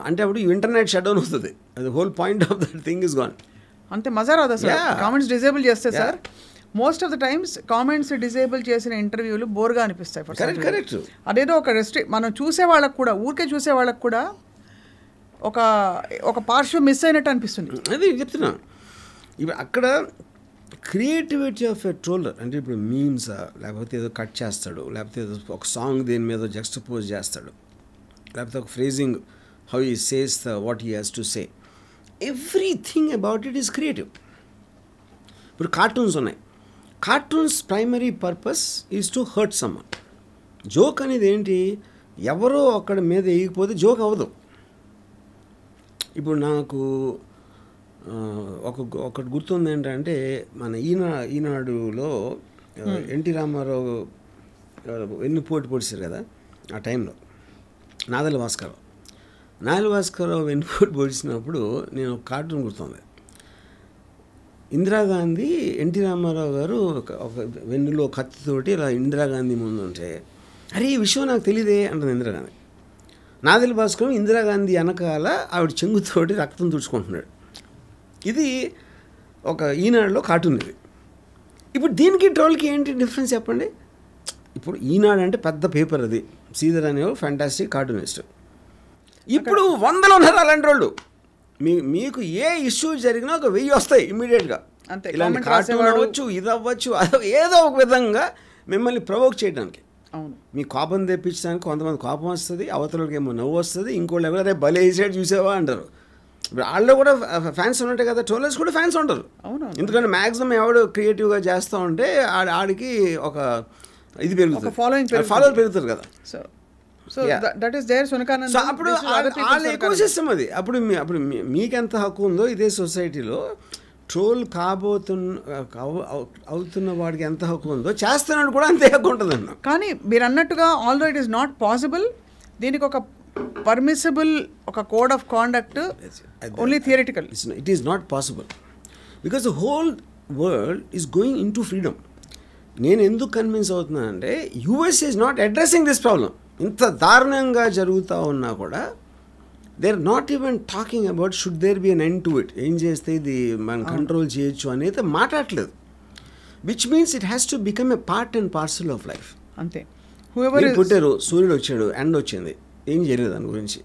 అంటే అప్పుడు ఇంటర్నెట్ షట్ డౌన్ అవుతుంది. అది whole point of that thing is gone. అంతే, మజా రాదు అసలు కామెంట్స్ డిజేబుల్ చేస్తే. Sir most of the times comments disable చేసిన ఇంటర్వ్యూలు బోర్గా అనిపిస్తాయి. కరెక్ట్. అదేదో ఒక మనం చూసే వాళ్ళకు కూడా, ఊరికే చూసే వాళ్ళకు కూడా ఒక పార్శ్వం మిస్ అయినట్టు అనిపిస్తుంది. అది చెప్తున్నా. ఇప్పుడు అక్కడ క్రియేటివిటీ ఆఫ్ ఎ ట్రోలర్ అంటే ఇప్పుడు మీమ్స్, లేకపోతే ఏదో కట్ చేస్తాడు, లేకపోతే ఏదో ఒక సాంగ్ దేని మీద జస్టిపోజ్ చేస్తాడు, లేకపోతే ఒక phrasing how he says what he has to say, everything about it is creative. ఇప్పుడు కార్టూన్స్ ఉన్నాయి, cartoons primary purpose is to hurt someone. Joke అనేది ఏంటి, ఎవరో అక్కడ మీద వేయకపోతే జోక్ అవ్వదు. ఇప్పుడు నాకు ఒకటి గుర్తుంది ఏంటంటే, మన ఈనాడులో ఎన్టీ రామారావు వెన్నుపోటు పొడిచారు కదా ఆ టైంలో, నాదెల్ల భాస్కరరావు వెన్నుపోటు పొడిచినప్పుడు నేను ఒక కార్టూన్ గుర్తుంది. ఇందిరాగాంధీ ఎన్టీ రామారావు గారు ఒక వెన్నులో కత్తితోటి ఇలా ఇందిరాగాంధీ ముందు ఉంటే, అరే ఈ విషయం నాకు తెలియదే అంటుంది ఇందిరాగాంధీ. నాదెల్ల భాస్కరం ఇందిరాగాంధీ వెనకాల ఆవిడ చెంగుతోటి రక్తం తుడుచుకుంటున్నాడు. ఇది ఒక ఈనాడులో కార్టూన్ ఇది. ఇప్పుడు దీనికి ట్రోల్కి ఏంటి డిఫరెన్స్ చెప్పండి? ఇప్పుడు ఈనాడు అంటే పెద్ద పేపర్, అది శ్రీధర్ అనేవారు ఫ్యాంటాస్టిక్ కార్టూనిస్ట్. ఇప్పుడు వందలు ఉన్నారు అలాంటి వాళ్ళు. మీకు ఏ ఇష్యూ జరిగినా ఒక 1000 వస్తాయి ఇమ్మీడియట్గా. ఇలాంటి కార్టూన్ అవ్వచ్చు, ఇది అవ్వచ్చు, ఏదో ఒక విధంగా మిమ్మల్ని ప్రొవోక్ చేయడానికి, మీ కోపం తెప్పించడానికి. కొంతమంది కోపం వస్తుంది, అవతలకి ఏమో నవ్వు వస్తుంది, ఇంకోళ్ళు ఎవరో రేపు భలే వేసాడు చూసావా అంటారు. వాళ్ళు కూడా ఫ్యాన్స్ ఉన్నట్టే కదా, ట్రోలర్స్ కూడా ఫ్యాన్స్ ఉంటారు. ఎందుకంటే మ్యాక్సిమం ఎవడు క్రియేటివ్గా చేస్తూ ఉంటే ఆడికి ఒక ఇది పెరుగుతుంది, ఫాలోయింగ్ పెరుగుతుంది కదా. సో దట్ ఈస్ దేర్ సునకానంద్. సో అప్పుడు వాళ్ళ ఎకో సిస్టమ్ అది. అప్పుడు మీకెంత హక్కు ఉందో ఇదే సొసైటీలో ట్రోల్ అవుతున్న వాడికి ఎంత హక్కు ఉందో చేస్తున్నాడు కూడా అంతే హక్కు ఉంటుంది అన్న. కానీ మీరు అన్నట్టుగా although it is not possible. దీనికి ఒక పర్మిసిబుల్ ఒక code of conduct only theoretical. It is not possible because the whole world is going into freedom. నేను ఎందుకు కన్విన్స్ అవుతున్నానంటే US is not addressing this problem. ఇంత దారుణంగా జరుగుతూ ఉన్నా కూడా they are not even talking about should there be an end to it. ఏం చేస్తే ఇది మనం కంట్రోల్ చేయొచ్చు అనేది మాట్లాడలేదు. Which means it has to become a part and parcel of life. అంతే. పుట్టారు, సూర్యుడు వచ్చాడు, ఎండ వచ్చింది, ఏం చేయలేదు దాని గురించి.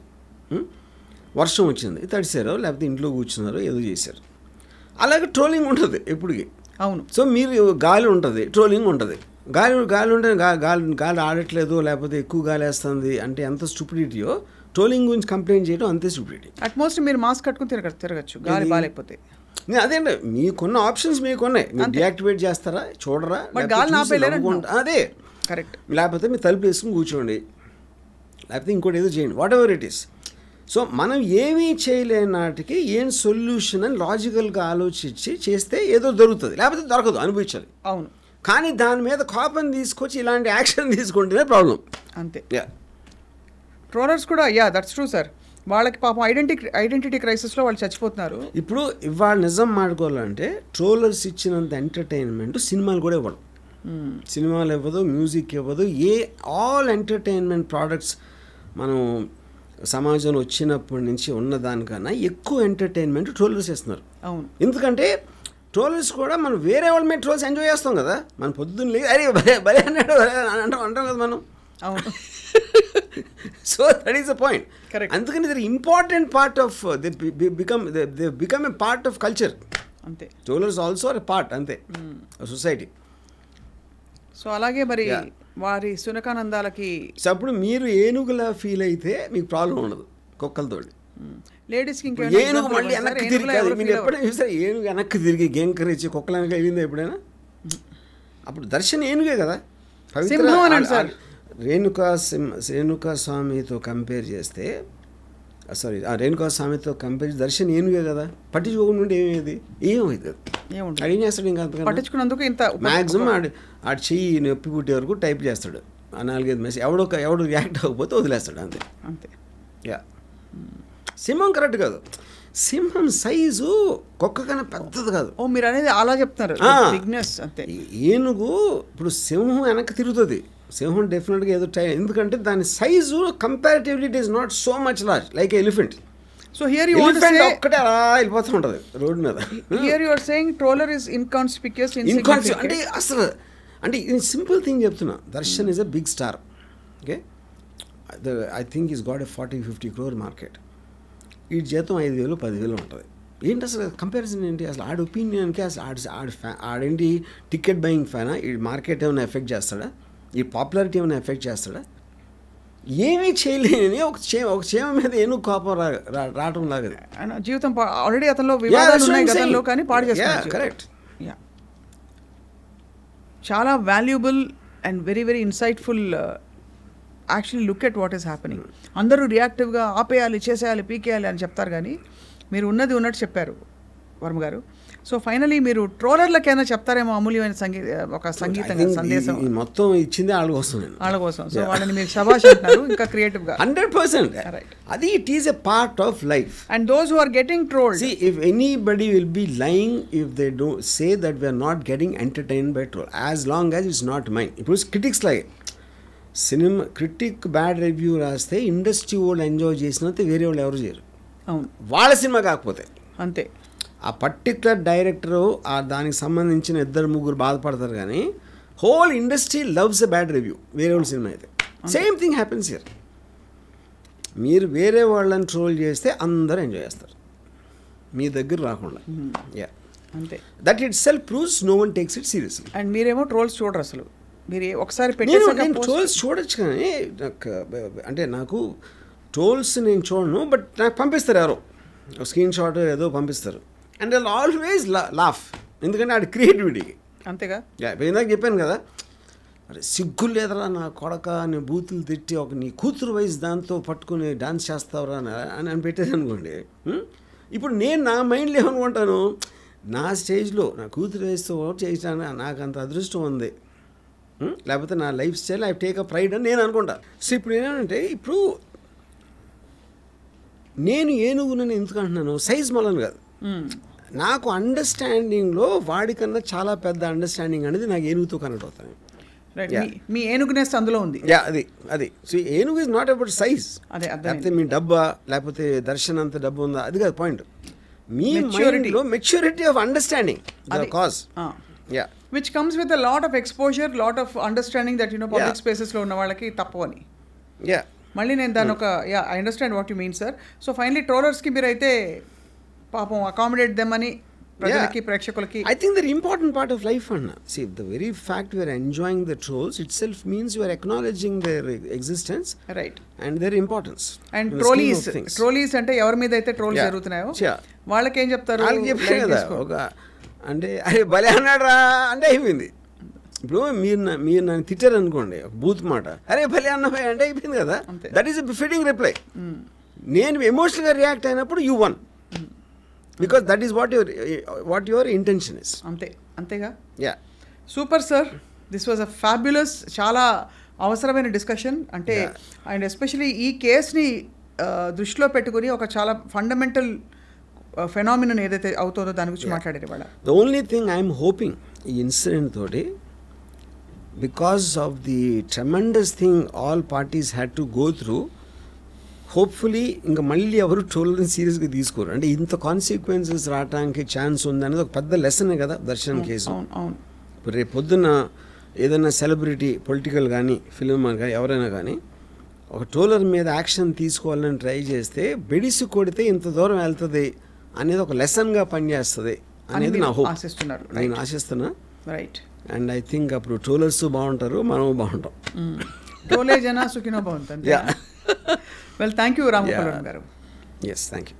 వర్షం వచ్చింది, తడిసారో లేకపోతే ఇంట్లో కూర్చున్నారో ఏదో చేశారు. అలాగే ట్రోలింగ్ ఉంటుంది ఎప్పటికీ. అవును. సో మీరు గాలి ఉంటుంది, ట్రోలింగ్ ఉంటుంది. గాలి ఉంటే గాలి ఆడట్లేదు, లేకపోతే ఎక్కువ గాలి వేస్తుంది అంటే ఎంత స్టూపిడిటీయో, ట్రోలింగ్ గురించి కంప్లైంట్ చేయడం అంతే స్టూపిడిటీ. అట్మోస్ట్ మీరు మాస్క్ కట్టుకుని తిరగచ్చు గాలి బాగాలేకపోతే. అదేంటే మీకున్న ఆప్షన్స్ మీకున్నాయి, మీరు డియాక్టివేట్ చేస్తారా, చూడరా, అదే కరెక్ట్. లేకపోతే మీరు తలుపు వేసుకుని కూర్చోండి, లేకపోతే ఇంకోటి ఏదో చేయండి, what ever it is. So మనం ఏమీ చేయలేని నాటికి ఏం సొల్యూషన్ అని లాజికల్గా ఆలోచించి చేస్తే ఏదో దొరుకుతుంది, లేకపోతే దొరకదు, అనుభవించాలి. అవును. కానీ దాని మీద కోపం తీసుకొచ్చి ఇలాంటి యాక్షన్ తీసుకుంటేనే ప్రాబ్లం. అంతే. ట్రోలర్స్ కూడా దట్స్ ట్రూ సార్. వాళ్ళకి పాపం ఐడెంటిటీ క్రైసిస్లో వాళ్ళు చచ్చిపోతున్నారు. ఇప్పుడు ఇవాళ నిజం మాట్లాడుకోవాలంటే ట్రోలర్స్ ఇచ్చినంత ఎంటర్టైన్మెంట్ సినిమాలు కూడా ఇవ్వడం. సినిమాలు ఇవ్వదు, మ్యూజిక్ ఇవ్వదు, ఆల్ ఎంటర్టైన్మెంట్ ప్రోడక్ట్స్ మనం సమాజంలో వచ్చినప్పటి నుంచి ఉన్నదానికన్నా ఎక్కువ ఎంటర్టైన్మెంట్ ట్రోలర్స్ ఇస్తున్నారు. అవును. ఎందుకంటే ట్రోలర్స్ కూడా మనం వేరే వాళ్ళ మీద ట్రోల్స్ ఎంజాయ్ చేస్తాం కదా. మనం పొద్దున్న లేదు అరే భలే అన్నాడు అంటాం కదా మనం. అవును. So that is the point. అందుకని ఇది important part of they become a part of culture. అంతే. ట్రోలర్స్ ఆల్సో ఎ పార్ట్ అంతే సొసైటీ. సో అలాగే మరి వారి సునకానందాలకి సో అప్పుడు మీరు ఏనుగులా ఫీల్ అయితే మీకు ప్రాబ్లం ఉండదు కుక్కలతోటి. లేడీస్కి ఇంకా ఏనుగు మళ్ళీ వెనక్కి తిరిగి మీరు ఎప్పుడైనా చూసారు ఏనుగు వెనక్కి తిరిగి గేంకరించి కుక్కలు వెనక అయింది ఎప్పుడైనా? అప్పుడు దర్శన్ ఏనుగే కదా. రేణుకా స్వామితో కంపేర్ చేస్తే సారీ రేణుకా స్వామితో కంపేర్ దర్శన్ ఏనుగే కదా. పట్టించుకోకుండా ఉంటే ఏమేది ఏమైంది ఏం చేస్తాడు ఇంకా పట్టించుకున్నందుకు ఇంత మ్యాక్సిమం ఆడు చెయ్యి నొప్పి పుట్టే వరకు టైప్ చేస్తాడు ఆ 4-5 మెసేజ్. ఎవడు రియాక్ట్ అవ్వకపోతే వదిలేస్తాడు అంతే. అంతే. యా సింహం కరెక్ట్ కాదు. సింహం సైజు కుక్క కన్నా పెద్దది కాదు. ఓ మీరు అనేది అలా చెప్తున్నారు. అంతే. ఏనుగు ఇప్పుడు సింహం వెనక్కి తిరుగుతుంది. సింహం డెఫినెట్గా ఏదో ఎందుకంటే దాని size comparatively it is not so much large like elephant. So here you want to say ఒక్కటే అలా వెళ్ళిపోతూ ఉంటుంది రోడ్ మీద. Here you are saying troller is inconspicuous అంటే అసలు అంటే ఇది సింపుల్ థింగ్ చెప్తున్నా. Darshan is a big star. Okay I think is got a 40-50 crore market. ఈ జీతం 5,000-10,000 ఉంటుంది. ఏంటి అసలు కంపారిజన్ ఏంటి? అసలు ఆడి ఒపీనియన్కి అసలు ఆడేంటి టికెట్ బయింగ్ ఫ్యానా? ఈ మార్కెట్ ఏమైనా ఎఫెక్ట్ చేస్తాడా? ఈ పాపులారిటీ ఏమైనా ఎఫెక్ట్ చేస్తాడా? ఏమీ చేయలేని ఒక క్షేమ మీద ఏను కోపం రావటం లాగది. జీవితం ఆల్రెడీ అతనిలో వివాదాలు ఉన్నాయి గతంలో కానీ పాడు చేస్తున్నారు. కరెక్ట్. చాలా valuable and very very insightful. Actually look at what is happening. అందరూ రియాక్టివ్గా ఆపేయాలి, చేసేయాలి, పీకేయాలి అని చెప్తారు కానీ మీరు ఉన్నది ఉన్నట్టు చెప్పారు వర్మ గారు. సో ఫైనలీ మీరు ట్రోలర్లకైనా చెప్తారేమో అమూల్యమైన ఒక సంగీతంగా సందేశం. మొత్తం ఇచ్చింది వాళ్ళ కోసం. సో వాళ్ళని మీరు శభాష్ అంటున్నారు ఇంకా క్రియేటివ్గా. 100% అది it is a part of life. And those who are getting trolled, see if anybody will be lying if they don't say that we are not getting entertained by troll as long as it's not mine. ఇప్పుడు critics like cinema critic bad review రాస్తే industry వాళ్ళు enjoy చేసినంత వేరే వాళ్ళు ఎవరు చేయరు. అవును, వాళ్ళ సినిమా కాకపోతే అంతే. ఆ పర్టికులర్ డైరెక్టరు దానికి సంబంధించిన 2-3 బాధపడతారు కానీ whole industry loves a bad review వేరే వాళ్ళ సినిమా అయితే. Same thing happens here. మీరు వేరే వాళ్ళని ట్రోల్ చేస్తే అందరూ ఎంజాయ్ చేస్తారు మీ దగ్గర రాకుండా. యా అంతే. That itself proves no one takes it seriously. And మీరేమో ట్రోల్స్ చూడరు అసలు. మీరు ఒకసారి నేను ట్రోల్స్ చూడొచ్చు కానీ నాకు ట్రోల్స్ నేను చూడను. బట్ నాకు పంపిస్తారు ఎవరో స్క్రీన్ షాట్ ఏదో పంపిస్తారు అండ్ ఐల్ ఆల్వేస్ లాఫ్. ఎందుకంటే ఆడి క్రియేటివిటీకి. అంతేగా. ఇందాక చెప్పాను కదా, అరే సిగ్గు లేదరా నా కొడక నీ బూతులు తిట్టి నీ కూతురు వయసు దాంతో పట్టుకుని డాన్స్ చేస్తావురా అని పెట్టేది అనుకోండి. ఇప్పుడు నేను నా మైండ్లో ఏమనుకుంటాను, నా స్టేజ్లో నా కూతురు వయసుతో చేసాను నాకు అంత అదృష్టం ఉంది, లేకపోతే నా life style I take a pride అని నేను అనుకుంటా. సో ఇప్పుడు ఏంటంటే ఇప్పుడు నేను ఏనుగునని ఎందుకు అంటున్నాను, సైజ్ మొదలు కాదు. నాకు అండర్స్టాండింగ్లో వాడికన్నా చాలా పెద్ద అండర్స్టాండింగ్ అనేది నాకు ఏనుగుతో కనెక్ట్ అవుతాను. మీ ఏనుగునెస్ అందులో ఉంది. అది సో ఏనుగు ఇస్ నాట్ అబౌట్ సైజ్. లేకపోతే మీ డబ్బా లేకపోతే దర్శన్ అంత డబ్బు ఉందా అది కాదు పాయింట్. మీ మైండ్లో maturity of understanding the cause. which comes with a lot of exposure, lot of understanding that public spaces లో ఉన్న వాళ్ళకి తప్పవని. మళ్ళీ నేను దాని ఒక I understand what you mean sir. So finally ట్రోలర్స్కి మీరైతే పాపం అకామిడేట్ దెమ్ అని ప్రజలకి ప్రేక్షకులకి. I think the important part of life anna, see the very fact we are enjoying the trolls itself means you are acknowledging their existence, right, and their importance. And trolleys అంటే ఎవరి మీద అయితే trolls జరుగుతున్నాయో వాళ్ళకి ఏం చెప్తారు, వాళ్ళకి చెప్పారు కదా ఒక అంటే అరే భలే అన్నాడు రా అంటే అయిపోయింది. ఇప్పుడు మీరు నన్ను తిట్టారు అనుకోండి ఒక బూత్ మాట, అరే భలే అన్నభాయ్ అంటే అయిపోయింది కదా. That is a fitting reply. నేను ఎమోషనల్గా రియాక్ట్ అయినప్పుడు you won, because that is what your intention is. అంతేగా. Super sir, this was a fabulous, చాలా అవసరమైన డిస్కషన్. అంటే అండ్ ఎస్పెషలీ ఈ కేస్ని దృష్టిలో పెట్టుకుని ఒక చాలా ఫండమెంటల్ ఫెనామినన్ ఏదైతే అవుతుందో దాని గురించి మాట్లాడారు ఇవాళ. The only thing I'm hoping ఈ ఇన్సిడెంట్ తోటి, because of the tremendous thing all parties had to go through, hopefully ఇంకా మళ్ళీ ఎవరు ట్రోల్ని సీరియస్గా తీసుకోరు. అంటే ఇంత కాన్సిక్వెన్సెస్ రావడానికి ఛాన్స్ ఉంది అనేది ఒక పెద్ద లెసనే కదా దర్శన్ కేసు. ఇప్పుడు రేపు పొద్దున్న ఏదైనా సెలబ్రిటీ పొలిటికల్ కానీ ఫిల్మ్ కానీ ఎవరైనా కానీ ఒక ట్రోలర్ మీద యాక్షన్ తీసుకోవాలని ట్రై చేస్తే బెడిసి కొడితే ఇంత దూరం వెళ్తుంది అనేది ఒక లెసన్గా పనిచేస్తుంది అనేది నా హోప్. నేను ఆశిస్తున్నా. రైట్. అండ్ ఐ థింక్ అప్పుడు ట్రోలర్స్ బాగుంటారు, మనము బాగుంటాం. ట్రోలే జన సుఖినో భవంతు. Well, thank you Ramgopal Varma garu. Yes, thank you.